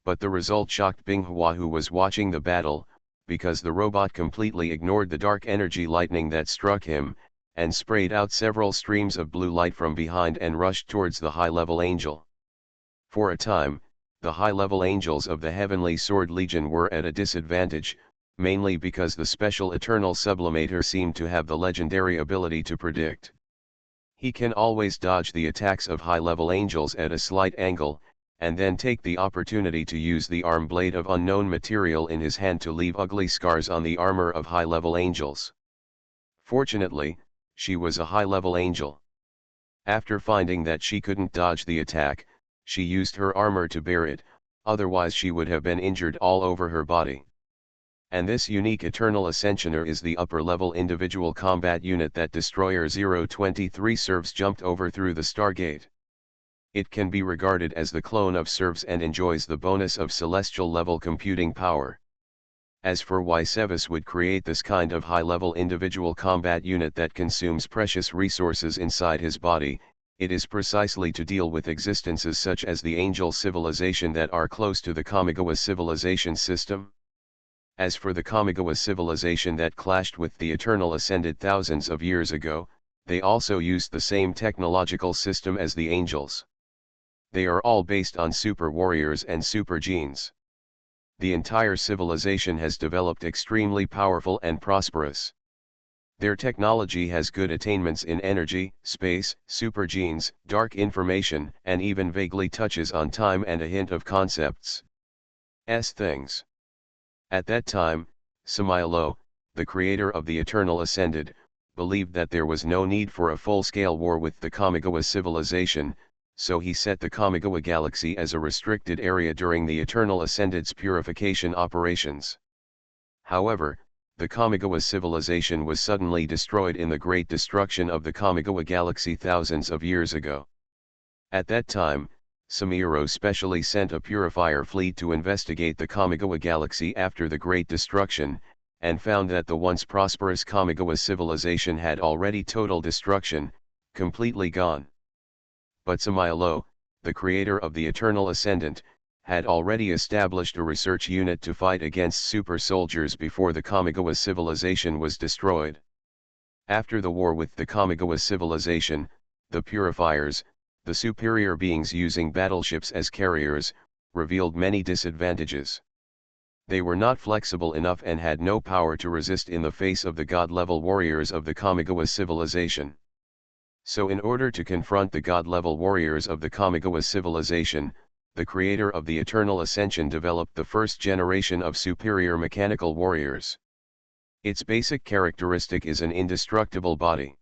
But the result shocked Binghua, who was watching the battle, because the robot completely ignored the dark energy lightning that struck him, and sprayed out several streams of blue light from behind and rushed towards the high-level angel. For a time, the high-level angels of the Heavenly Sword Legion were at a disadvantage, mainly because the special Eternal Sublimator seemed to have the legendary ability to predict. He can always dodge the attacks of high-level angels at a slight angle, and then take the opportunity to use the arm blade of unknown material in his hand to leave ugly scars on the armor of high-level angels. Fortunately, she was a high-level angel. After finding that she couldn't dodge the attack, she used her armor to bear it, otherwise she would have been injured all over her body. And this unique Eternal Ascensioner is the upper-level individual combat unit that Destroyer 023 serves jumped over through the Stargate. It can be regarded as the clone of serves and enjoys the bonus of celestial-level computing power. As for why Sevis would create this kind of high-level individual combat unit that consumes precious resources inside his body, it is precisely to deal with existences such as the angel civilization that are close to the Kamigawa civilization system. As for the Kamigawa civilization that clashed with the Eternal Ascended thousands of years ago, they also used the same technological system as the angels. They are all based on super warriors and super genes. The entire civilization has developed extremely powerful and prosperous. Their technology has good attainments in energy, space, super genes, dark information, and even vaguely touches on time and a hint of concepts. Things. At that time, Samaelo, the creator of the Eternal Ascended, believed that there was no need for a full-scale war with the Kamigawa civilization, so he set the Kamigawa galaxy as a restricted area during the Eternal Ascended's purification operations. However, the Kamigawa civilization was suddenly destroyed in the Great Destruction of the Kamigawa galaxy thousands of years ago. At that time, Samiro specially sent a purifier fleet to investigate the Kamigawa galaxy after the Great Destruction, and found that the once prosperous Kamigawa civilization had already total destruction, completely gone. But Samaelo, the creator of the Eternal Ascendant, had already established a research unit to fight against super soldiers before the Kamigawa civilization was destroyed. After the war with the Kamigawa civilization, the purifiers, the superior beings using battleships as carriers, revealed many disadvantages. They were not flexible enough and had no power to resist in the face of the god-level warriors of the Kamigawa civilization. So in order to confront the god-level warriors of the Kamigawa civilization, the creator of the Eternal Ascension developed the first generation of superior mechanical warriors. Its basic characteristic is an indestructible body.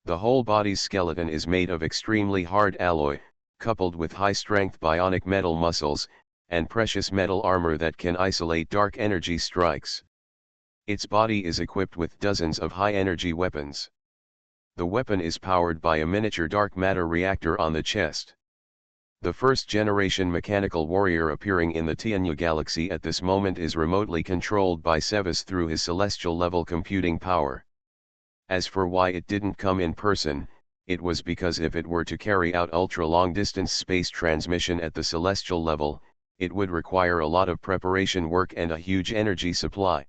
The whole body's skeleton is made of extremely hard alloy, coupled with high-strength bionic metal muscles, and precious metal armor that can isolate dark energy strikes. Its body is equipped with dozens of high-energy weapons. The weapon is powered by a miniature dark matter reactor on the chest. The first-generation mechanical warrior appearing in the Tianyu galaxy at this moment is remotely controlled by Sevis through his celestial-level computing power. As for why it didn't come in person, it was because if it were to carry out ultra-long-distance space transmission at the celestial level, it would require a lot of preparation work and a huge energy supply.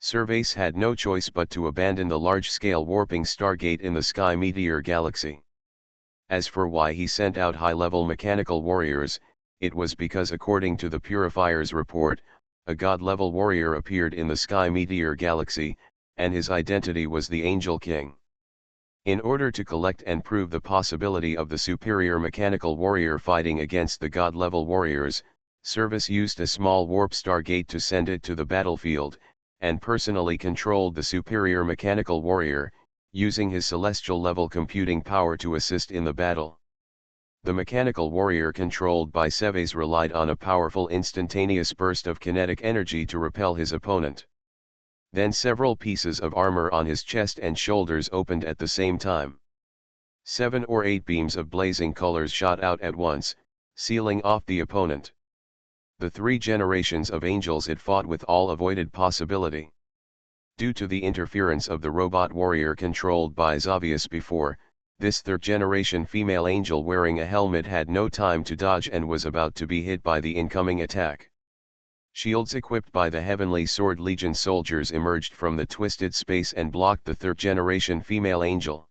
Servais had no choice but to abandon the large-scale warping Stargate in the Sky Meteor galaxy. As for why he sent out high-level mechanical warriors, it was because according to the Purifier's report, a god-level warrior appeared in the Sky Meteor galaxy, and his identity was the Angel King. In order to collect and prove the possibility of the superior mechanical warrior fighting against the god-level warriors, Servais used a small warp Stargate to send it to the battlefield, and personally controlled the superior mechanical warrior, using his celestial-level computing power to assist in the battle. The mechanical warrior controlled by Servais relied on a powerful instantaneous burst of kinetic energy to repel his opponent. Then several pieces of armor on his chest and shoulders opened at the same time. 7 or 8 beams of blazing colors shot out at once, sealing off the opponent. The 3 generations of angels it fought with all avoided possibility. Due to the interference of the robot warrior controlled by Xavius before, this 3rd-generation female angel wearing a helmet had no time to dodge and was about to be hit by the incoming attack. Shields equipped by the Heavenly Sword Legion soldiers emerged from the twisted space and blocked the 3rd-generation female angel.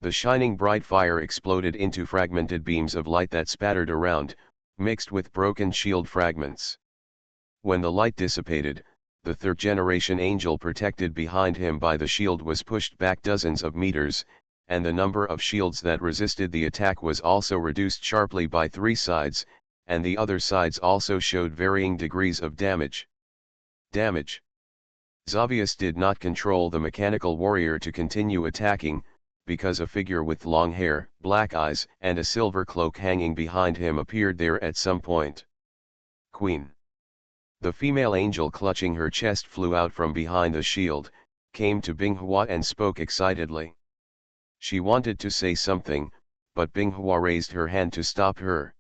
The shining bright fire exploded into fragmented beams of light that spattered around, mixed with broken shield fragments. When the light dissipated, the 3rd-generation angel protected behind him by the shield was pushed back dozens of meters, and the number of shields that resisted the attack was also reduced sharply by 3 sides, and the other sides also showed varying degrees of damage. Xavius did not control the mechanical warrior to continue attacking, because a figure with long hair, black eyes, and a silver cloak hanging behind him appeared there at some point. Queen. The female angel clutching her chest flew out from behind the shield, came to Binghua and spoke excitedly. She wanted to say something, but Binghua raised her hand to stop her.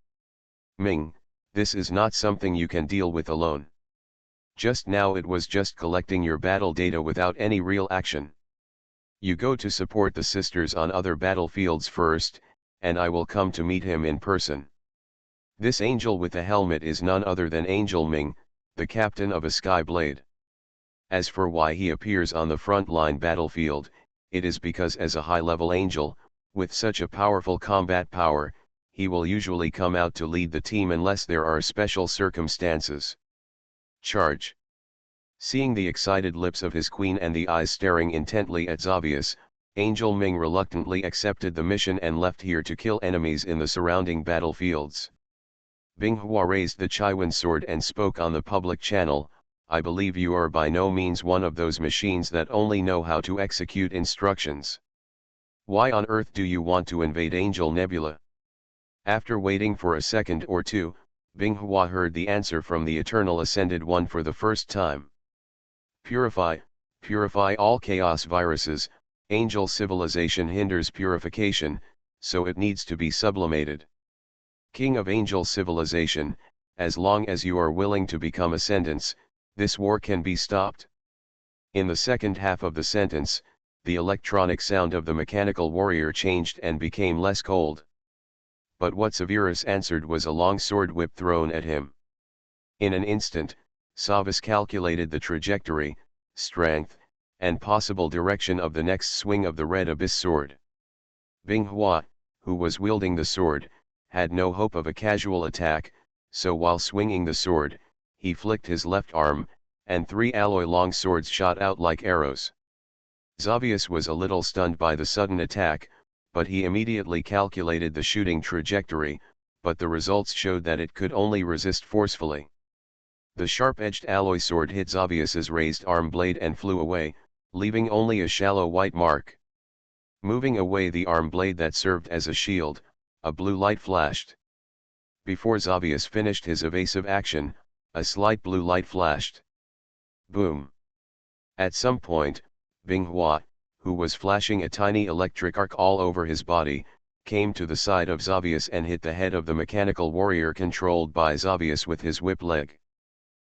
Ming, this is not something you can deal with alone. Just now it was just collecting your battle data without any real action. You go to support the sisters on other battlefields first, and I will come to meet him in person. This angel with the helmet is none other than Angel Ming, the captain of a Sky Blade. As for why he appears on the front-line battlefield, it is because as a high-level angel, with such a powerful combat power, he will usually come out to lead the team unless there are special circumstances. Charge. Seeing the excited lips of his queen and the eyes staring intently at Xavius, Angel Ming reluctantly accepted the mission and left here to kill enemies in the surrounding battlefields. Binghua raised the Chiwen sword and spoke on the public channel. I believe you are by no means one of those machines that only know how to execute instructions. Why on earth do you want to invade Angel Nebula? After waiting for a second or two, Binghua heard the answer from the Eternal Ascended One for the first time. Purify all chaos viruses. Angel civilization hinders purification, so it needs to be sublimated. King of angel civilization, as long as you are willing to become ascendants, this war can be stopped. In the second half of the sentence, the electronic sound of the mechanical warrior changed and became less cold. But what Severus answered was a long sword whip thrown at him. In an instant, Savas calculated the trajectory, strength, and possible direction of the next swing of the Red Abyss sword. Binghua, who was wielding the sword, had no hope of a casual attack, so while swinging the sword, he flicked his left arm, and 3 alloy long swords shot out like arrows. Xavius was a little stunned by the sudden attack, but he immediately calculated the shooting trajectory, but the results showed that it could only resist forcefully. The sharp-edged alloy sword hit Xavius's raised arm blade and flew away, leaving only a shallow white mark. Moving away the arm blade that served as a shield, a blue light flashed. Before Xavius finished his evasive action, a slight blue light flashed. Boom! At some point, Binghua, who was flashing a tiny electric arc all over his body, came to the side of Xavius and hit the head of the mechanical warrior controlled by Xavius with his whip leg.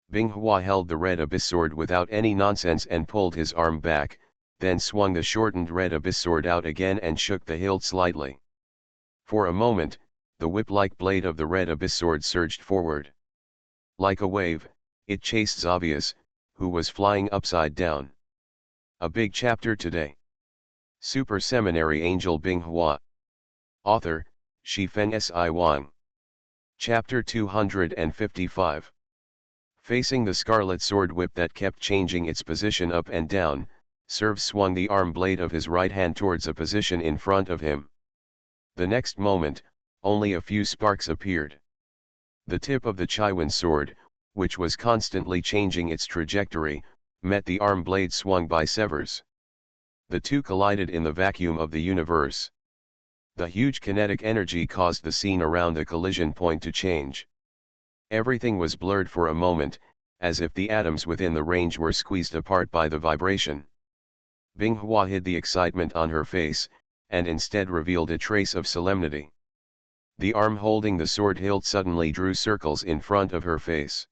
Binghua held the red abyss sword without any nonsense and pulled his arm back, then swung the shortened red abyss sword out again and shook the hilt slightly. For a moment, the whip-like blade of the red abyss sword surged forward. Like a wave, it chased Xavius, who was flying upside down. A big chapter today. Super Seminary Angel Binghua. Author, Shifeng Si Wang. Chapter 255. Facing the scarlet sword whip that kept changing its position up and down, Serv swung the arm blade of his right hand towards a position in front of him. The next moment, only a few sparks appeared. The tip of the Chiwen sword, which was constantly changing its trajectory, met the arm blade swung by Severs. The two collided in the vacuum of the universe. The huge kinetic energy caused the scene around the collision point to change. Everything was blurred for a moment, as if the atoms within the range were squeezed apart by the vibration. Binghua hid the excitement on her face, and instead revealed a trace of solemnity. The arm holding the sword hilt suddenly drew circles in front of her face.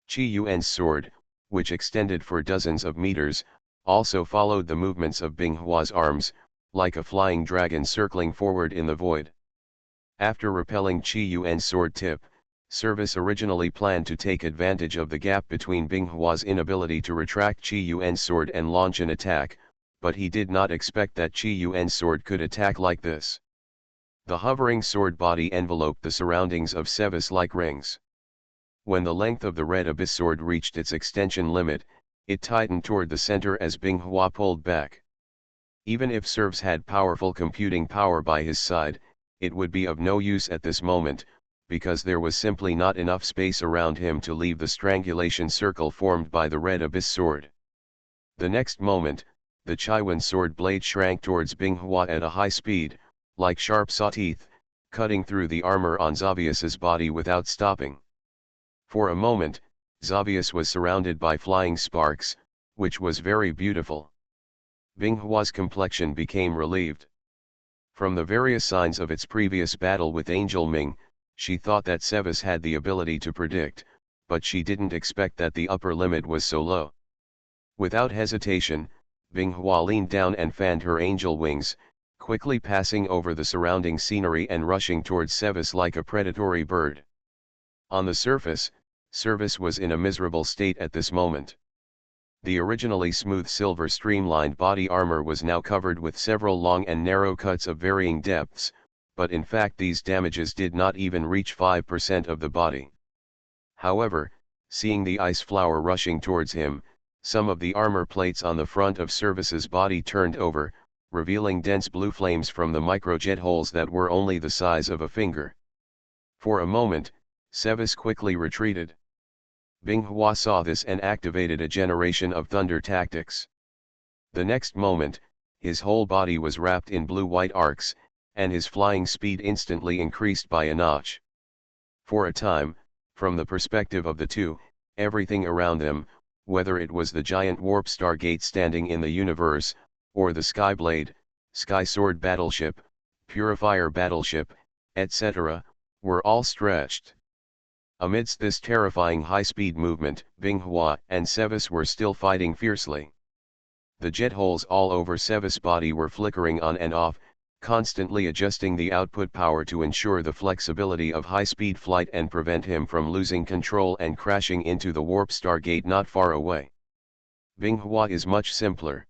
Qi Yuan's sword, which extended for dozens of meters, also followed the movements of Binghua's arms, like a flying dragon circling forward in the void. After repelling Qi Yuan's sword tip, Service originally planned to take advantage of the gap between Binghua's inability to retract Qi Yuan's sword and launch an attack, but he did not expect that Qi Yuan's sword could attack like this. The hovering sword body enveloped the surroundings of Sevis like rings. When the length of the red abyss sword reached its extension limit, it tightened toward the center as Binghua pulled back. Even if Serves had powerful computing power by his side, it would be of no use at this moment, because there was simply not enough space around him to leave the strangulation circle formed by the red abyss sword. The next moment, the Chiwen sword blade shrank towards Binghua at a high speed, like sharp saw teeth, cutting through the armor on Xavius's body without stopping. For a moment, Xavius was surrounded by flying sparks, which was very beautiful. Binghua's complexion became relieved. From the various signs of its previous battle with Angel Ming, she thought that Sevis had the ability to predict, but she didn't expect that the upper limit was so low. Without hesitation, Binghua leaned down and fanned her angel wings, quickly passing over the surrounding scenery and rushing towards Sevis like a predatory bird. On the surface, Service was in a miserable state at this moment. The originally smooth silver streamlined body armor was now covered with several long and narrow cuts of varying depths, but in fact these damages did not even reach 5% of the body. However, seeing the ice flower rushing towards him, some of the armor plates on the front of Service's body turned over, revealing dense blue flames from the microjet holes that were only the size of a finger. For a moment, Sevis quickly retreated. Binghua saw this and activated a generation of thunder tactics. The next moment, his whole body was wrapped in blue-white arcs, and his flying speed instantly increased by a notch. For a time, from the perspective of the two, everything around them, whether it was the giant warp stargate standing in the universe, or the Skyblade, Sky Sword battleship, Purifier battleship, etc., were all stretched. Amidst this terrifying high-speed movement, Binghua and Sevis were still fighting fiercely. The jet holes all over Sevis' body were flickering on and off, constantly adjusting the output power to ensure the flexibility of high-speed flight and prevent him from losing control and crashing into the warp stargate not far away. Binghua is much simpler.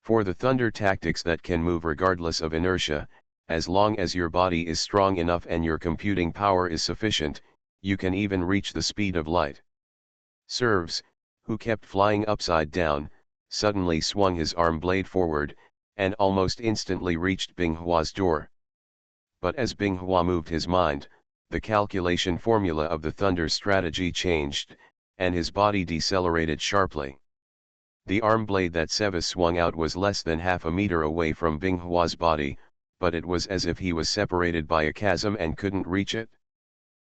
For the thunder tactics that can move regardless of inertia, as long as your body is strong enough and your computing power is sufficient, you can even reach the speed of light. Serves, who kept flying upside down, suddenly swung his arm blade forward, and almost instantly reached Binghua's door. But as Binghua moved his mind, the calculation formula of the thunder strategy changed, and his body decelerated sharply. The arm blade that Sevis swung out was less than half a meter away from Binghua's body, but it was as if he was separated by a chasm and couldn't reach it.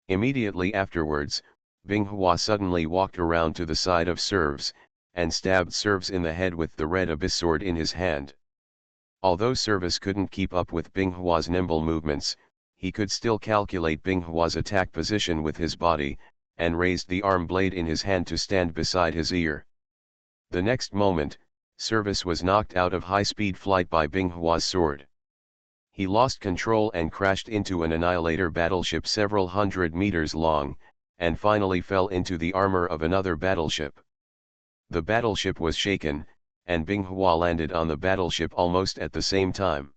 Immediately afterwards, Binghua suddenly walked around to the side of Serves, and stabbed Serves in the head with the red abyss sword in his hand. Although Serves couldn't keep up with Binghua's nimble movements, he could still calculate Binghua's attack position with his body, and raised the arm blade in his hand to stand beside his ear. The next moment, Serves was knocked out of high-speed flight by Binghua's sword. He lost control and crashed into an Annihilator battleship several hundred meters long, and finally fell into the armor of another battleship. The battleship was shaken, and Binghua landed on the battleship almost at the same time.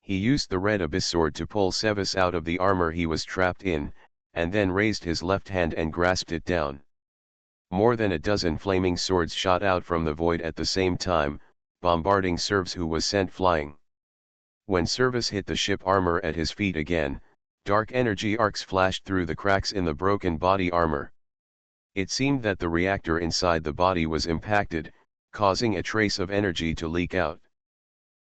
He used the red abyss sword to pull Serves out of the armor he was trapped in, and then raised his left hand and grasped it down. More than a dozen flaming swords shot out from the void at the same time, bombarding Serves, who was sent flying. When Serves hit the ship armor at his feet again, dark energy arcs flashed through the cracks in the broken body armor. It seemed that the reactor inside the body was impacted, causing a trace of energy to leak out.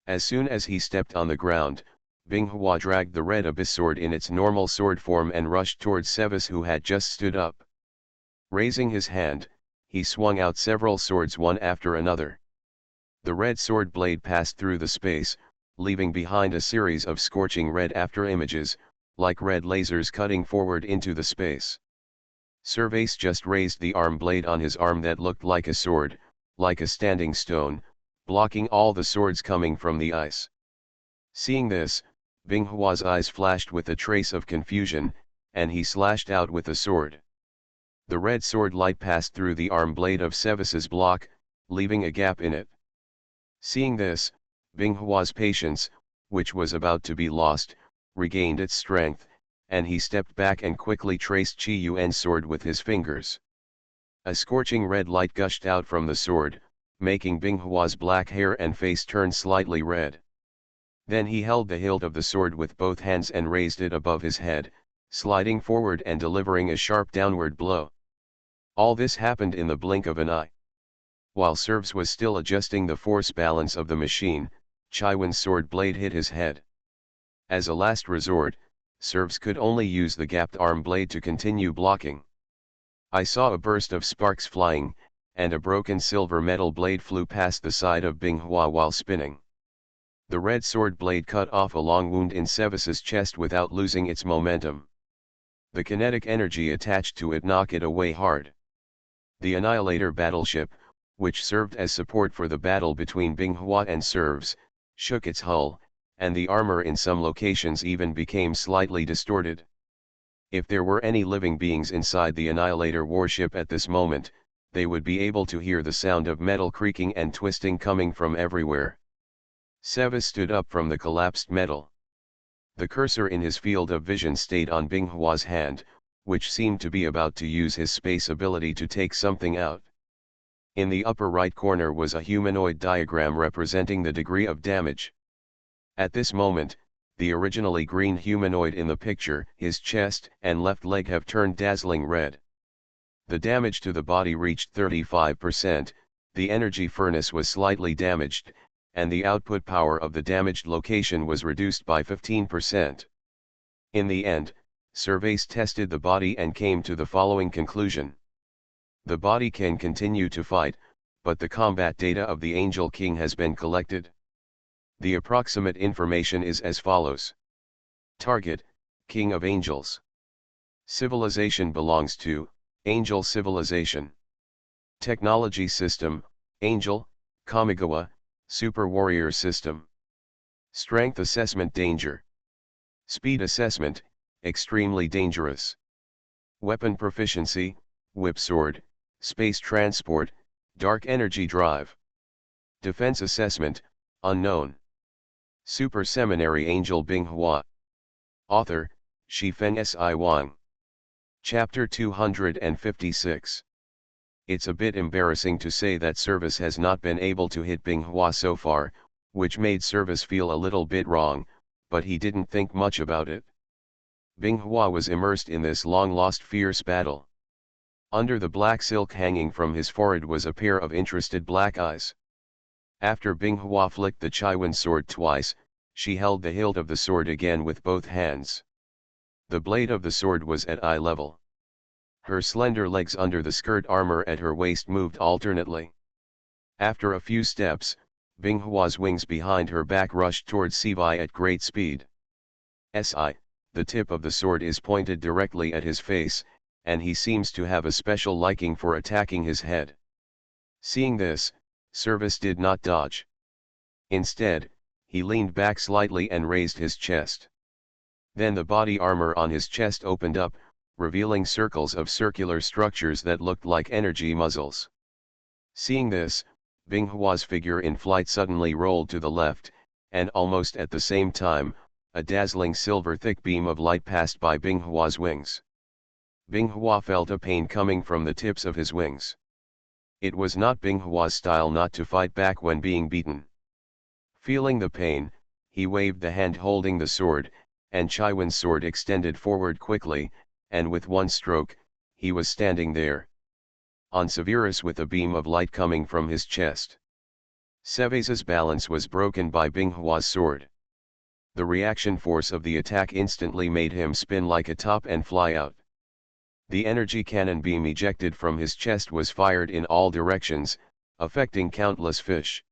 As soon as he stepped on the ground, Binghua dragged the red abyss sword in its normal sword form and rushed towards Serves, who had just stood up. Raising his hand, he swung out several swords one after another. The red sword blade passed through the space, leaving behind a series of scorching red after images, like red lasers cutting forward into the space. Serves just raised the arm blade on his arm that looked like a sword, like a standing stone, blocking all the swords coming from the ice. Seeing this, Binghua's eyes flashed with a trace of confusion, and he slashed out with the sword. The red sword light passed through the arm blade of Serves's block, leaving a gap in it. Seeing this, Binghua's patience, which was about to be lost, regained its strength, and he stepped back and quickly traced Qi Yuan's sword with his fingers. A scorching red light gushed out from the sword, making Binghua's black hair and face turn slightly red. Then he held the hilt of the sword with both hands and raised it above his head, sliding forward and delivering a sharp downward blow. All this happened in the blink of an eye. While Serves was still adjusting the force balance of the machine, Chiwen's sword blade hit his head. As a last resort, Serves could only use the gapped arm blade to continue blocking. I saw a burst of sparks flying, and a broken silver metal blade flew past the side of Binghua while spinning. The red sword blade cut off a long wound in Serves's chest without losing its momentum. The kinetic energy attached to it knocked it away hard. The Annihilator battleship, which served as support for the battle between Binghua and Serves, shook its hull, and the armor in some locations even became slightly distorted. If there were any living beings inside the Annihilator warship at this moment, they would be able to hear the sound of metal creaking and twisting coming from everywhere. Serves stood up from the collapsed metal. The cursor in his field of vision stayed on Binghua's hand, which seemed to be about to use his space ability to take something out. In the upper right corner was a humanoid diagram representing the degree of damage. At this moment, the originally green humanoid in the picture, his chest and left leg have turned dazzling red. The damage to the body reached 35%, the energy furnace was slightly damaged, and the output power of the damaged location was reduced by 15%. In the end, Serves tested the body and came to the following conclusion. The body can continue to fight, but the combat data of the Angel King has been collected. The approximate information is as follows. Target, King of Angels. Civilization belongs to, Angel Civilization. Technology System, Angel, Kamigawa, Super Warrior System. Strength Assessment Danger. Speed Assessment, Extremely Dangerous. Weapon Proficiency, Whip Sword, Space Transport, Dark Energy Drive. Defense Assessment, Unknown. Super Seminary Angel Binghua. Author, Shifeng Si Wang. Chapter 256. It's a bit embarrassing to say that Serves has not been able to hit Binghua so far, which made Serves feel a little bit wrong, but he didn't think much about it. Binghua was immersed in this long-lost fierce battle. Under the black silk hanging from his forehead was a pair of interested black eyes. After Binghua flicked the Chiwen sword twice, she held the hilt of the sword again with both hands. The blade of the sword was at eye level. Her slender legs under the skirt armor at her waist moved alternately. After a few steps, Binghua's wings behind her back rushed towards Sevi at great speed. The tip of the sword is pointed directly at his face, and he seems to have a special liking for attacking his head. Seeing this, Service did not dodge. Instead, he leaned back slightly and raised his chest. Then the body armor on his chest opened up, revealing circles of circular structures that looked like energy muzzles. Seeing this, Binghua's figure in flight suddenly rolled to the left, and almost at the same time, a dazzling silver thick beam of light passed by Binghua's wings. Binghua felt a pain coming from the tips of his wings. It was not Binghua's style not to fight back when being beaten. Feeling the pain, he waved the hand holding the sword, and Chaiwen's sword extended forward quickly, and with one stroke, he was standing there. On Severus with a beam of light coming from his chest. Sevez's balance was broken by Binghua's sword. The reaction force of the attack instantly made him spin like a top and fly out. The energy cannon beam ejected from his chest was fired in all directions, affecting countless fish.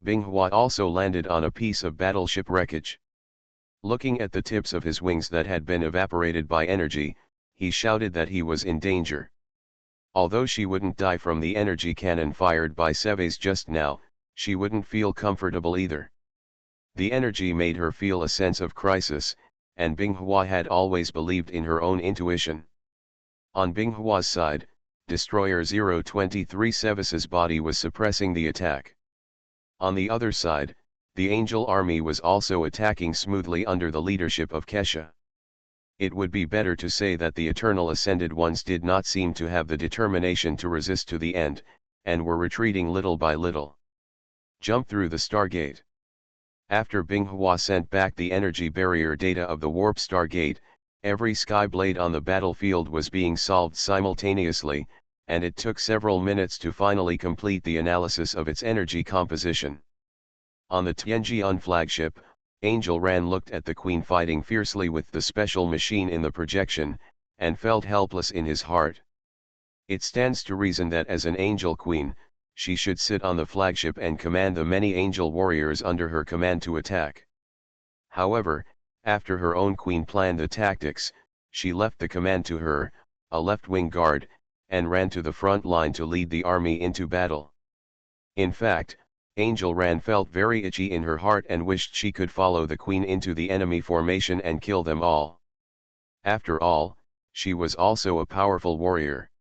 Binghua also landed on a piece of battleship wreckage. Looking at the tips of his wings that had been evaporated by energy, he shouted that he was in danger. Although she wouldn't die from the energy cannon fired by Sevez just now, she wouldn't feel comfortable either. The energy made her feel a sense of crisis, and Binghua had always believed in her own intuition. On Binghua's side, Destroyer 023 Sevez's body was suppressing the attack. On the other side, the Angel Army was also attacking smoothly under the leadership of Kesha. It would be better to say that the Eternal Ascended Ones did not seem to have the determination to resist to the end, and were retreating little by little. Jump through the Stargate. After Binghua sent back the energy barrier data of the Warp Stargate, every Skyblade on the battlefield was being solved simultaneously, and it took several minutes to finally complete the analysis of its energy composition. On the Tianjian flagship, Angel Ran looked at the Queen fighting fiercely with the special machine in the projection, and felt helpless in his heart. It stands to reason that as an Angel Queen, she should sit on the flagship and command the many angel warriors under her command to attack. However, after her own queen planned the tactics, she left the command to her, a left-wing guard, and ran to the front line to lead the army into battle. In fact, Angel Ran felt very itchy in her heart and wished she could follow the queen into the enemy formation and kill them all. After all, she was also a powerful warrior.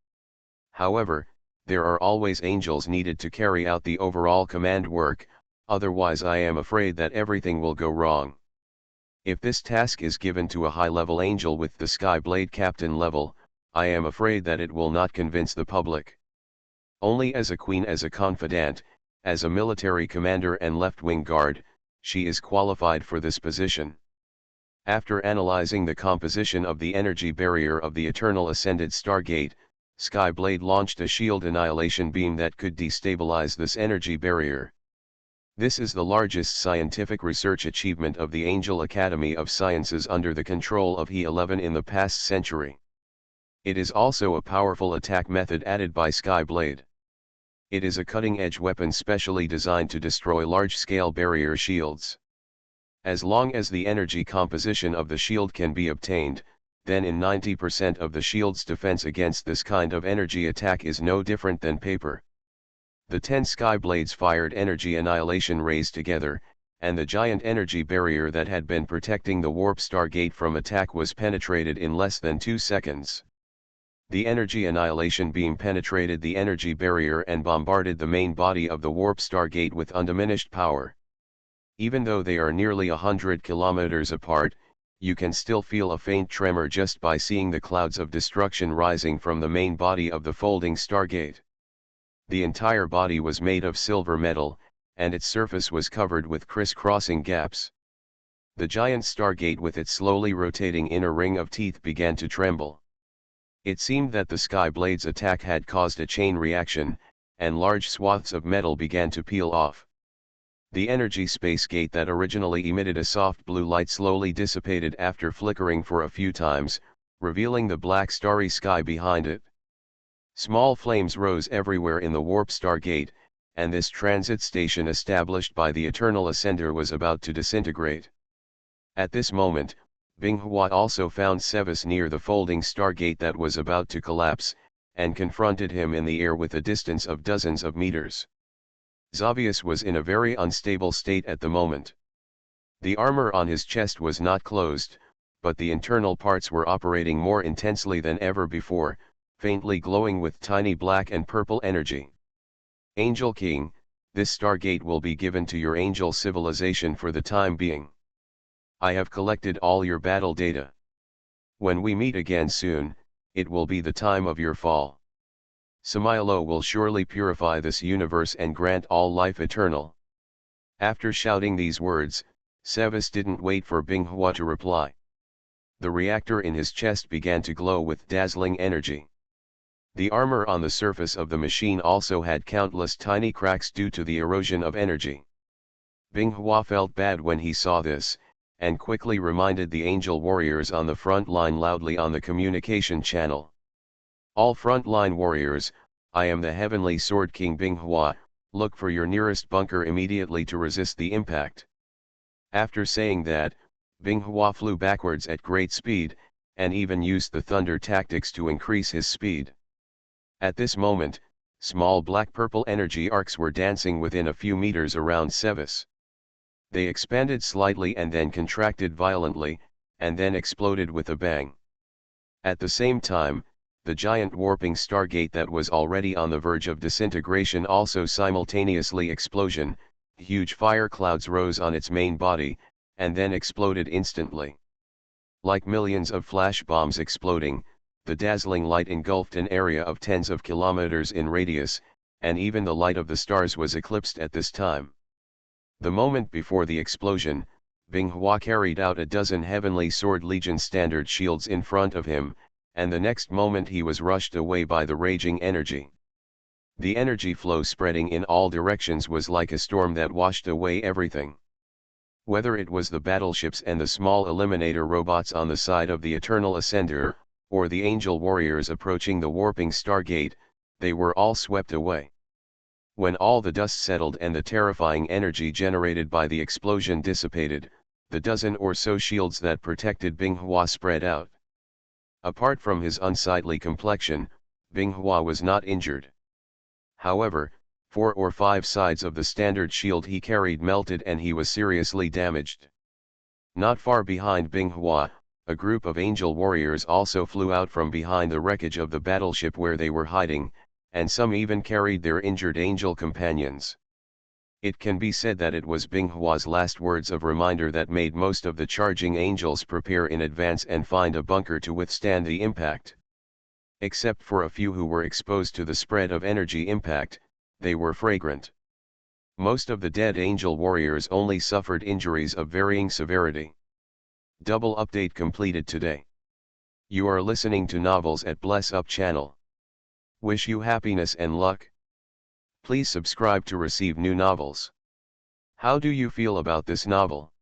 However, there are always angels needed to carry out the overall command work, otherwise I am afraid that everything will go wrong. If this task is given to a high-level angel with the Skyblade captain level, I am afraid that it will not convince the public. Only as a queen, as a confidant, as a military commander and left-wing guard, she is qualified for this position. After analyzing the composition of the energy barrier of the Eternal Ascended Stargate, Skyblade launched a shield annihilation beam that could destabilize this energy barrier. This is the largest scientific research achievement of the Angel Academy of Sciences under the control of He-11 in the past century. It is also a powerful attack method added by Skyblade. It is a cutting-edge weapon specially designed to destroy large-scale barrier shields. As long as the energy composition of the shield can be obtained, then in 90% of the shield's defense against this kind of energy attack is no different than paper. The 10 Skyblades fired energy annihilation rays together, and the giant energy barrier that had been protecting the Warp Stargate from attack was penetrated in less than 2 seconds. The energy annihilation beam penetrated the energy barrier and bombarded the main body of the Warp Stargate with undiminished power. Even though they are nearly 100 kilometers apart, you can still feel a faint tremor just by seeing the clouds of destruction rising from the main body of the folding Stargate. The entire body was made of silver metal, and its surface was covered with criss-crossing gaps. The giant Stargate with its slowly rotating inner ring of teeth began to tremble. It seemed that the Skyblade's attack had caused a chain reaction, and large swaths of metal began to peel off. The energy space gate that originally emitted a soft blue light slowly dissipated after flickering for a few times, revealing the black starry sky behind it. Small flames rose everywhere in the warp star gate, and this transit station established by the Eternal Ascender was about to disintegrate. At this moment, Binghua also found Sevis near the folding stargate that was about to collapse, and confronted him in the air with a distance of dozens of meters. Xavius was in a very unstable state at the moment. The armor on his chest was not closed, but the internal parts were operating more intensely than ever before, faintly glowing with tiny black and purple energy. Angel King, this stargate will be given to your angel civilization for the time being. I have collected all your battle data. When we meet again soon, it will be the time of your fall. Samaelo will surely purify this universe and grant all life eternal. After shouting these words, Sevis didn't wait for Binghua to reply. The reactor in his chest began to glow with dazzling energy. The armor on the surface of the machine also had countless tiny cracks due to the erosion of energy. Binghua felt bad when he saw this, and quickly reminded the angel warriors on the front line loudly on the communication channel. All frontline warriors, I am the Heavenly Sword King Binghua, look for your nearest bunker immediately to resist the impact. After saying that, Binghua flew backwards at great speed, and even used the thunder tactics to increase his speed. At this moment, small black-purple energy arcs were dancing within a few meters around Sevis. They expanded slightly and then contracted violently, and then exploded with a bang. At the same time, the giant warping stargate that was already on the verge of disintegration also simultaneously explosion, huge fire clouds rose on its main body, and then exploded instantly. Like millions of flash bombs exploding, the dazzling light engulfed an area of tens of kilometers in radius, and even the light of the stars was eclipsed at this time. The moment before the explosion, Binghua carried out a dozen Heavenly Sword Legion standard shields in front of him, and the next moment he was rushed away by the raging energy. The energy flow spreading in all directions was like a storm that washed away everything. Whether it was the battleships and the small eliminator robots on the side of the Eternal Ascender, or the angel warriors approaching the warping stargate, they were all swept away. When all the dust settled and the terrifying energy generated by the explosion dissipated, the dozen or so shields that protected Binghua spread out. Apart from his unsightly complexion, Binghua was not injured. However, 4 or 5 sides of the standard shield he carried melted and he was seriously damaged. Not far behind Binghua, a group of angel warriors also flew out from behind the wreckage of the battleship where they were hiding, and some even carried their injured angel companions. It can be said that it was Binghua's last words of reminder that made most of the charging angels prepare in advance and find a bunker to withstand the impact. Except for a few who were exposed to the spread of energy impact, they were fragrant. Most of the dead angel warriors only suffered injuries of varying severity. Double update completed today. You are listening to Novels at Bless Up channel. Wish you happiness and luck. Please subscribe to receive new novels. How do you feel about this novel?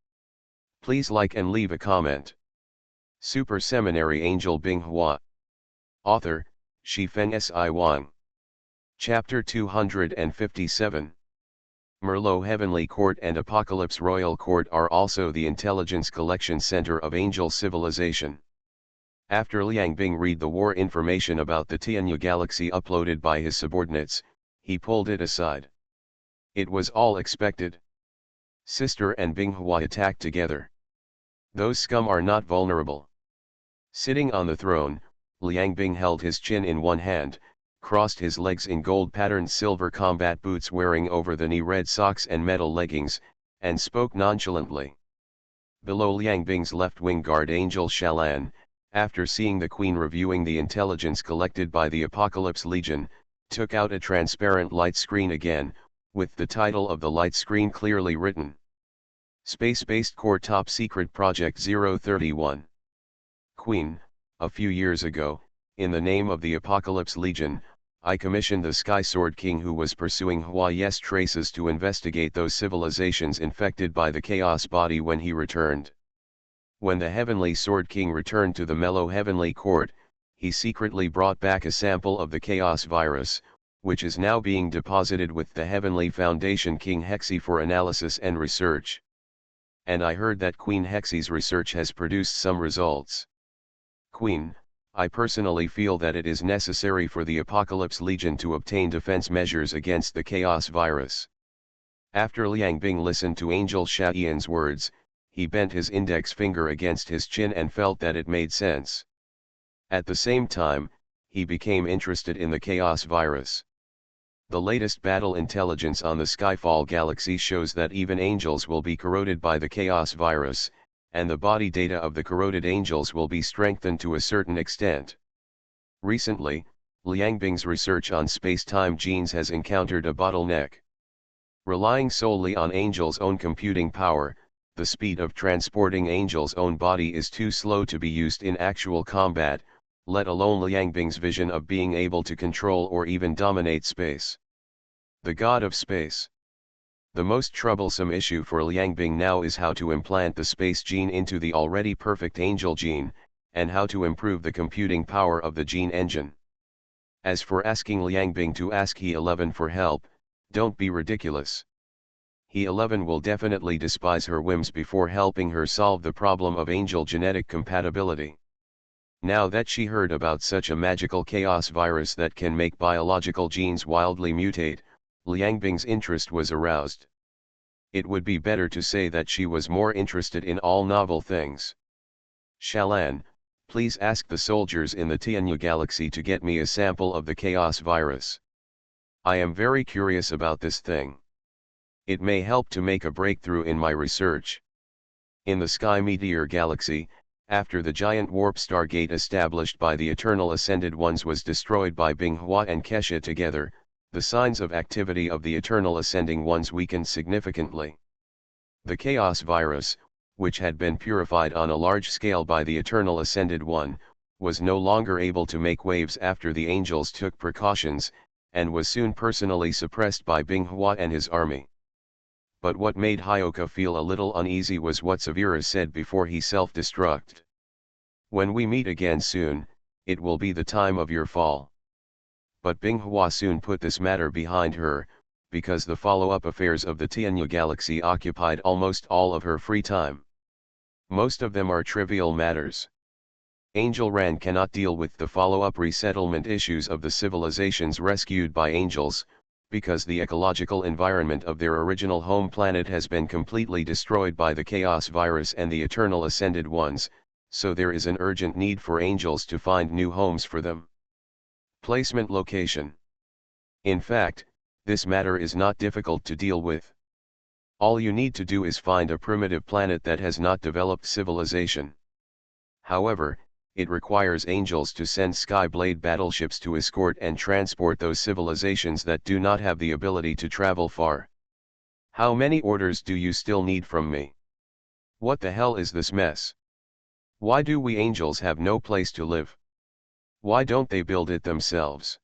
Please like and leave a comment. Super Seminary Angel Binghua. Author, Shifeng Si Wang. Chapter 257. Merlot Heavenly Court and Apocalypse Royal Court are also the intelligence collection center of angel civilization. After Liang Bing read the war information about the Tianyu galaxy uploaded by his subordinates, he pulled it aside. It was all expected. Sister and Binghua attacked together. Those scum are not vulnerable. Sitting on the throne, Liang Bing held his chin in one hand, crossed his legs in gold-patterned silver combat boots wearing over the knee red socks and metal leggings, and spoke nonchalantly. Below Liang Bing's left-wing guard Angel Shalan, after seeing the Queen reviewing the intelligence collected by the Apocalypse Legion, took out a transparent light screen again, with the title of the light screen clearly written. Space-based core top secret project 031. Queen, a few years ago, in the name of the Apocalypse Legion, I commissioned the Sky Sword King who was pursuing Huaye's traces to investigate those civilizations infected by the Chaos Body when he returned. When the Heavenly Sword King returned to the Mellow Heavenly Court, he secretly brought back a sample of the Chaos Virus, which is now being deposited with the Heavenly Foundation King Hexi for analysis and research. And I heard that Queen Hexi's research has produced some results. Queen, I personally feel that it is necessary for the Apocalypse Legion to obtain defense measures against the Chaos Virus. After Liang Bing listened to Angel Shaoyan's words, he bent his index finger against his chin and felt that it made sense. At the same time, he became interested in the Chaos Virus. The latest battle intelligence on the Skyfall galaxy shows that even angels will be corroded by the Chaos Virus, and the body data of the corroded angels will be strengthened to a certain extent. Recently, Liang Bing's research on space-time genes has encountered a bottleneck. Relying solely on angels' own computing power, the speed of transporting angels' own body is too slow to be used in actual combat, let alone Liang Bing's vision of being able to control or even dominate space. The god of space. The most troublesome issue for Liang Bing now is how to implant the space gene into the already perfect angel gene, and how to improve the computing power of the gene engine. As for asking Liang Bing to ask He-11 for help, don't be ridiculous. He-11 will definitely despise her whims before helping her solve the problem of angel genetic compatibility. Now that she heard about such a magical chaos virus that can make biological genes wildly mutate, Liang Bing's interest was aroused. It would be better to say that she was more interested in all novel things. Shalan, please ask the soldiers in the Tianyu galaxy to get me a sample of the chaos virus. I am very curious about this thing. It may help to make a breakthrough in my research. In the Sky Meteor galaxy, after the giant warp stargate established by the Eternal Ascended Ones was destroyed by Binghua and Kesha together, the signs of activity of the Eternal Ascending Ones weakened significantly. The Chaos Virus, which had been purified on a large scale by the Eternal Ascended One, was no longer able to make waves after the angels took precautions, and was soon personally suppressed by Binghua and his army. But what made Hyoka feel a little uneasy was what Savira said before he self-destruct. When we meet again soon, it will be the time of your fall. But Binghua soon put this matter behind her, because the follow-up affairs of the Tianyu galaxy occupied almost all of her free time. Most of them are trivial matters. Angel Ran cannot deal with the follow-up resettlement issues of the civilizations rescued by angels, because the ecological environment of their original home planet has been completely destroyed by the Chaos Virus and the Eternal Ascended Ones, so there is an urgent need for angels to find new homes for them. Placement location. In fact, this matter is not difficult to deal with. All you need to do is find a primitive planet that has not developed civilization. However, it requires angels to send Skyblade battleships to escort and transport those civilizations that do not have the ability to travel far. How many orders do you still need from me? What the hell is this mess? Why do we angels have no place to live? Why don't they build it themselves?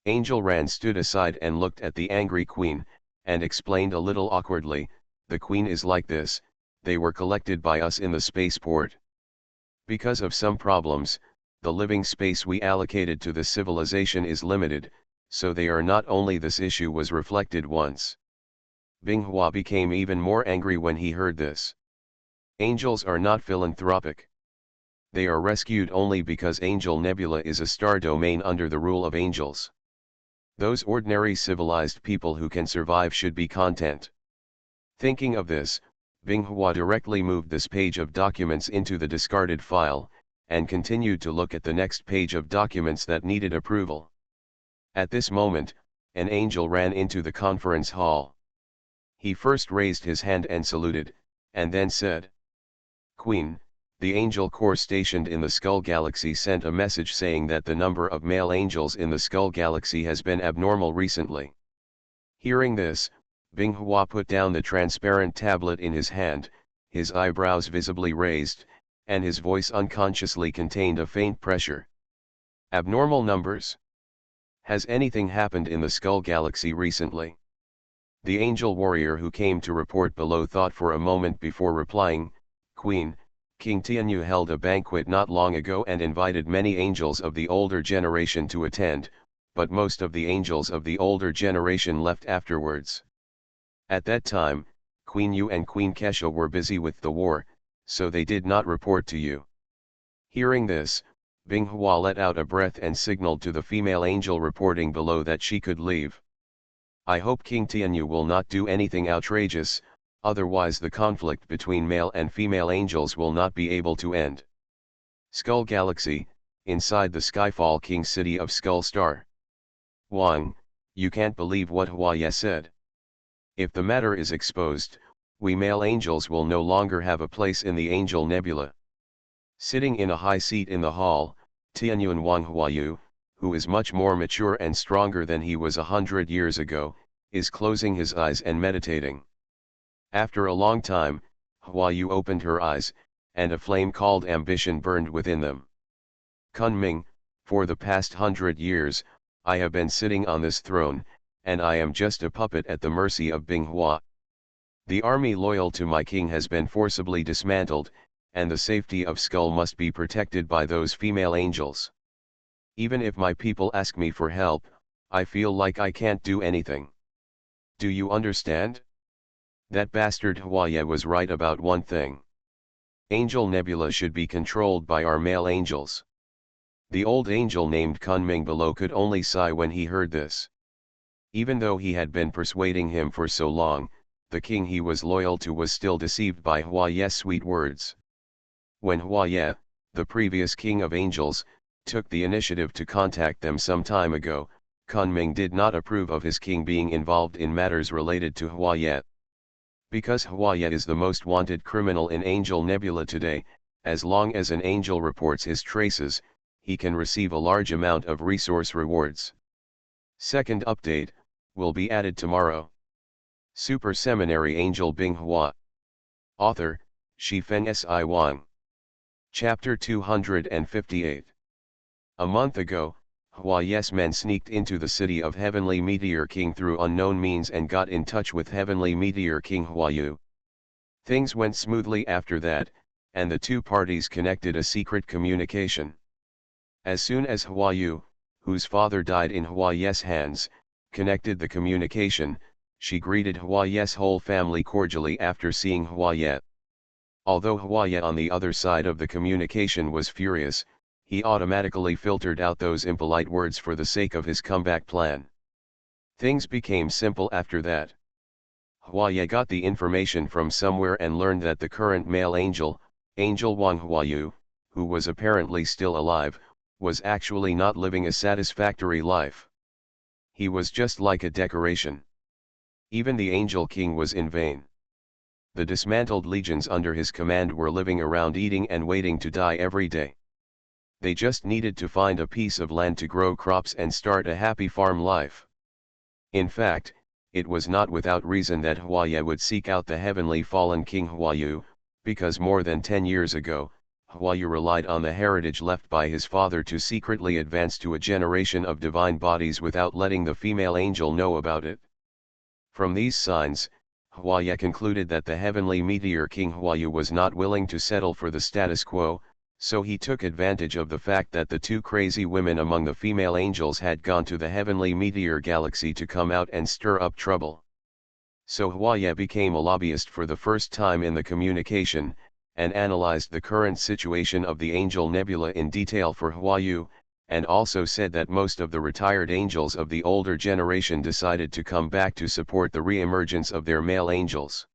Angel Rand stood aside and looked at the angry queen, and explained a little awkwardly, the queen is like this, they were collected by us in the spaceport. Because of some problems, the living space we allocated to the civilization is limited, so they are not only this issue was reflected once. Binghua became even more angry when he heard this. Angels are not philanthropic. They are rescued only because Angel Nebula is a star domain under the rule of angels. Those ordinary civilized people who can survive should be content. Thinking of this, Binghua directly moved this page of documents into the discarded file, and continued to look at the next page of documents that needed approval. At this moment, an angel ran into the conference hall. He first raised his hand and saluted, and then said, "Queen, the Angel Corps stationed in the Skull Galaxy sent a message saying that the number of male angels in the Skull Galaxy has been abnormal recently." Hearing this, Binghua put down the transparent tablet in his hand, his eyebrows visibly raised, and his voice unconsciously contained a faint pressure. "Abnormal numbers? Has anything happened in the Skull Galaxy recently? The angel warrior who came to report below thought for a moment before replying, Queen, King Tianyu held a banquet not long ago and invited many angels of the older generation to attend, but most of the angels of the older generation left afterwards. At that time, Queen Yu and Queen Kesha were busy with the war, so they did not report to you. Hearing this, Binghua let out a breath and signaled to the female angel reporting below that she could leave. I hope King Tianyu will not do anything outrageous, otherwise the conflict between male and female angels will not be able to end. Skull Galaxy, inside the Skyfall King city of Skull Star. Wang, you can't believe what Hua said. If the matter is exposed, we male angels will no longer have a place in the angel nebula. Sitting in a high seat in the hall, Tianyuan Wang Huayu, who is much more mature and stronger than he was 100 years ago, is closing his eyes and meditating. After a long time, Huayu opened her eyes, and a flame called ambition burned within them. Kunming, for the past 100 years, I have been sitting on this throne, and I am just a puppet at the mercy of Binghua. The army loyal to my king has been forcibly dismantled, and the safety of Skull must be protected by those female angels. Even if my people ask me for help, I feel like I can't do anything. Do you understand? That bastard Hua was right about one thing. Angel Nebula should be controlled by our male angels. The old angel named Kunming below could only sigh when he heard this. Even though he had been persuading him for so long, the king he was loyal to was still deceived by Hua's sweet words. When Hua, the previous king of angels, took the initiative to contact them some time ago, Kunming did not approve of his king being involved in matters related to Hua. Because Hua is the most wanted criminal in Angel Nebula today, as long as an angel reports his traces, he can receive a large amount of resource rewards. Second update, will be added tomorrow. Super Seminary Angel Binghua. Author, Shifeng Si Wang. Chapter 258. A month ago, Hua's men sneaked into the city of Heavenly Meteor King through unknown means and got in touch with Heavenly Meteor King Huayu. Things went smoothly after that, and the two parties connected a secret communication. As soon as Huayu, whose father died in Hua's hands, connected the communication, she greeted Hua's whole family cordially after seeing Hua. Although Hua on the other side of the communication was furious, he automatically filtered out those impolite words for the sake of his comeback plan. Things became simple after that. Hua got the information from somewhere and learned that the current male angel, Angel Wang Huayu, who was apparently still alive, was actually not living a satisfactory life. He was just like a decoration. Even the Angel King was in vain. The dismantled legions under his command were living around eating and waiting to die every day. They just needed to find a piece of land to grow crops and start a happy farm life. In fact, it was not without reason that Hua would seek out the heavenly fallen King Huayu, because more than 10 years ago, Huayu relied on the heritage left by his father to secretly advance to a generation of divine bodies without letting the female angel know about it. From these signs, Hua concluded that the heavenly meteor King Huayu was not willing to settle for the status quo, so he took advantage of the fact that the two crazy women among the female angels had gone to the heavenly meteor galaxy to come out and stir up trouble. So Hua became a lobbyist for the first time in the communication, and analyzed the current situation of the Angel Nebula in detail for Huayu, and also said that most of the retired angels of the older generation decided to come back to support the re-emergence of their male angels.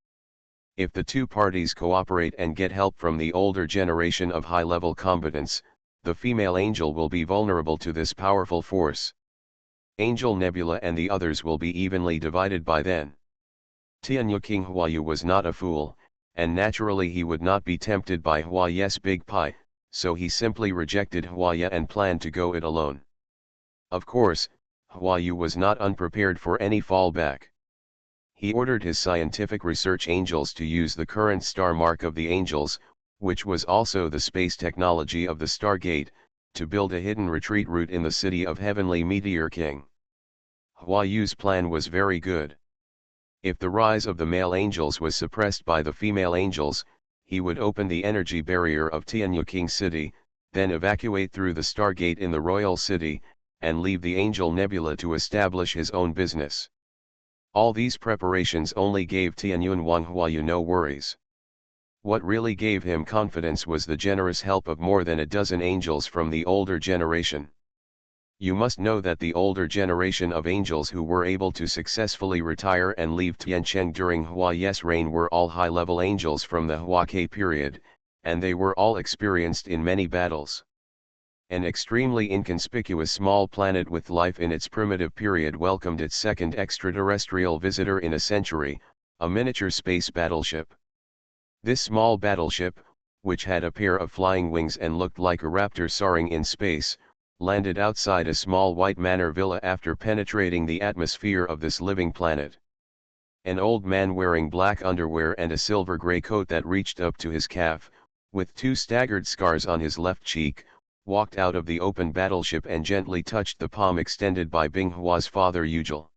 If the two parties cooperate and get help from the older generation of high-level combatants, the female angel will be vulnerable to this powerful force. Angel Nebula and the others will be evenly divided by then. Tianyu King Huayu was not a fool, and naturally he would not be tempted by Hua's big pie, so he simply rejected Hua and planned to go it alone. Of course, Huayu was not unprepared for any fallback. He ordered his scientific research angels to use the current star mark of the angels, which was also the space technology of the Stargate, to build a hidden retreat route in the city of Heavenly Meteor King. Hua Yu's plan was very good. If the rise of the male angels was suppressed by the female angels, he would open the energy barrier of Tianyu King City, then evacuate through the Stargate in the Royal City, and leave the Angel Nebula to establish his own business. All these preparations only gave Tianyuan Wang Huayu no worries. What really gave him confidence was the generous help of more than a dozen angels from the older generation. You must know that the older generation of angels who were able to successfully retire and leave Tiancheng during Hua Ye's reign were all high-level angels from the Hua Ke period, and they were all experienced in many battles. An extremely inconspicuous small planet with life in its primitive period welcomed its second extraterrestrial visitor in a century, a miniature space battleship. This small battleship, which had a pair of flying wings and looked like a raptor soaring in space, landed outside a small white manor villa after penetrating the atmosphere of this living planet. An old man wearing black underwear and a silver-gray coat that reached up to his calf, with 2 staggered scars on his left cheek, walked out of the open battleship and gently touched the palm extended by Binghua's father Yujil.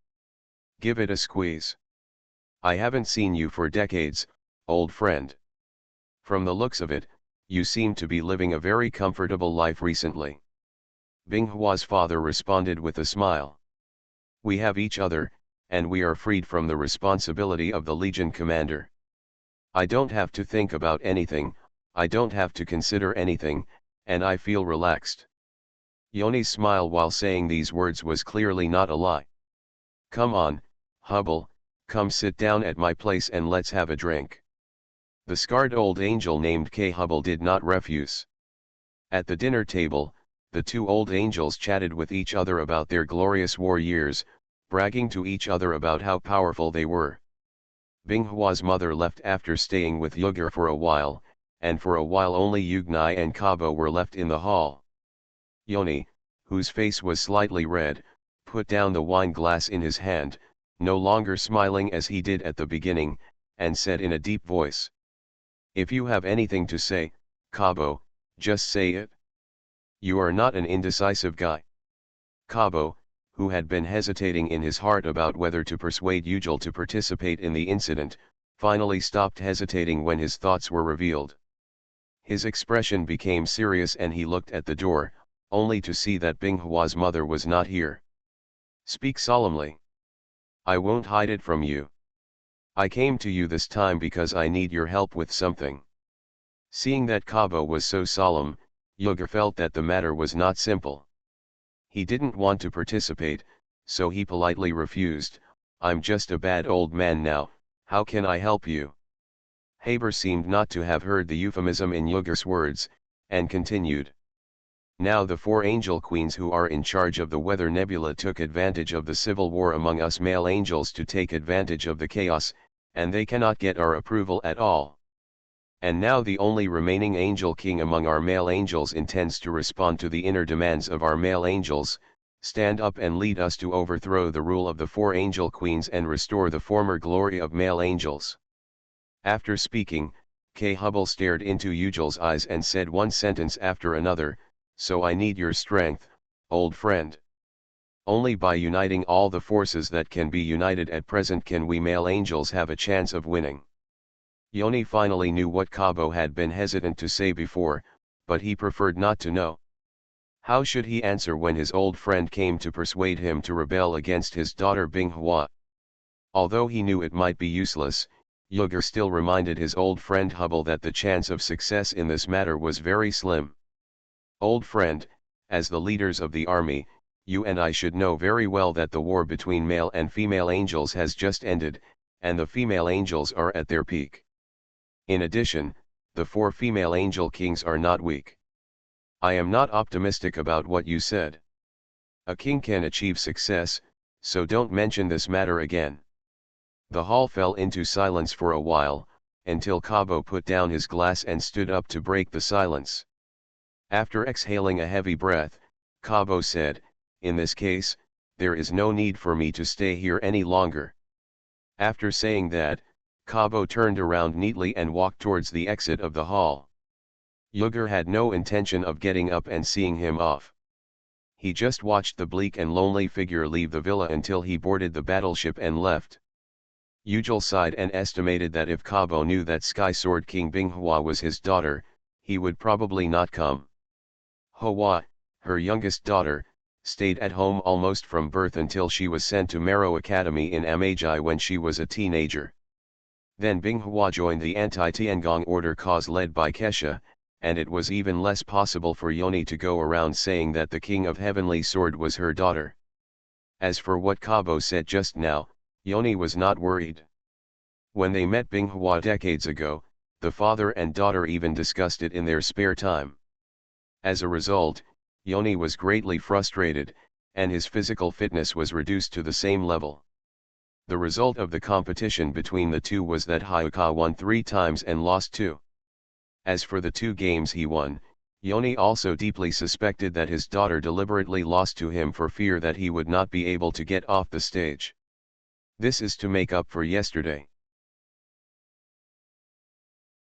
"Give it a squeeze. I haven't seen you for decades, old friend. From the looks of it, you seem to be living a very comfortable life recently." Binghua's father responded with a smile. "We have each other, and we are freed from the responsibility of the Legion commander. I don't have to think about anything, I don't have to consider anything, and I feel relaxed." Yoni's smile while saying these words was clearly not a lie. "Come on, Hubble, come sit down at my place and let's have a drink." The scarred old angel named K. Hubble did not refuse. At the dinner table, the 2 old angels chatted with each other about their glorious war years, bragging to each other about how powerful they were. Binghua's mother left after staying with Yuger for a while, and for a while only Yugnai and Kabo were left in the hall. Yoni, whose face was slightly red, put down the wine glass in his hand, no longer smiling as he did at the beginning, and said in a deep voice, "If you have anything to say, Kabo, just say it. You are not an indecisive guy." Kabo, who had been hesitating in his heart about whether to persuade Yujil to participate in the incident, finally stopped hesitating when his thoughts were revealed. His expression became serious and he looked at the door, only to see that Binghua's mother was not here. "Speak solemnly. I won't hide it from you. I came to you this time because I need your help with something." Seeing that Kabo was so solemn, Yuger felt that the matter was not simple. He didn't want to participate, so he politely refused. "I'm just a bad old man now, how can I help you?" Haber seemed not to have heard the euphemism in Yuger's words, and continued. "Now the 4 angel queens who are in charge of the Weather Nebula took advantage of the civil war among us male angels to take advantage of the chaos, and they cannot get our approval at all. And now the only remaining angel king among our male angels intends to respond to the inner demands of our male angels, stand up and lead us to overthrow the rule of the 4 angel queens and restore the former glory of male angels." After speaking, K. Hubble stared into Yujil's eyes and said one sentence after another, "So I need your strength, old friend. Only by uniting all the forces that can be united at present can we male angels have a chance of winning." Yoni finally knew what Kabo had been hesitant to say before, but he preferred not to know. How should he answer when his old friend came to persuade him to rebel against his daughter Binghua? Although he knew it might be useless, Yuger still reminded his old friend Hubble that the chance of success in this matter was very slim. "Old friend, as the leaders of the army, you and I should know very well that the war between male and female angels has just ended, and the female angels are at their peak. In addition, the 4 female angel kings are not weak. I am not optimistic about what you said. A king can achieve success, so don't mention this matter again." The hall fell into silence for a while, until Kabo put down his glass and stood up to break the silence. After exhaling a heavy breath, Kabo said, "In this case, there is no need for me to stay here any longer." After saying that, Kabo turned around neatly and walked towards the exit of the hall. Yuger had no intention of getting up and seeing him off. He just watched the bleak and lonely figure leave the villa until he boarded the battleship and left. Yujel sighed and estimated that if Kabo knew that Sky Sword King Binghua was his daughter, he would probably not come. Hua, her youngest daughter, stayed at home almost from birth until she was sent to Maro Academy in Amagi when she was a teenager. Then Binghua joined the anti-Tiangong order cause led by Kesha, and it was even less possible for Yoni to go around saying that the King of Heavenly Sword was her daughter. As for what Kabo said just now, Yoni was not worried. When they met Binghua decades ago, the father and daughter even discussed it in their spare time. As a result, Yoni was greatly frustrated, and his physical fitness was reduced to the same level. The result of the competition between the two was that Hyuka won 3 times and lost 2. As for the 2 games he won, Yoni also deeply suspected that his daughter deliberately lost to him for fear that he would not be able to get off the stage. This is to make up for yesterday.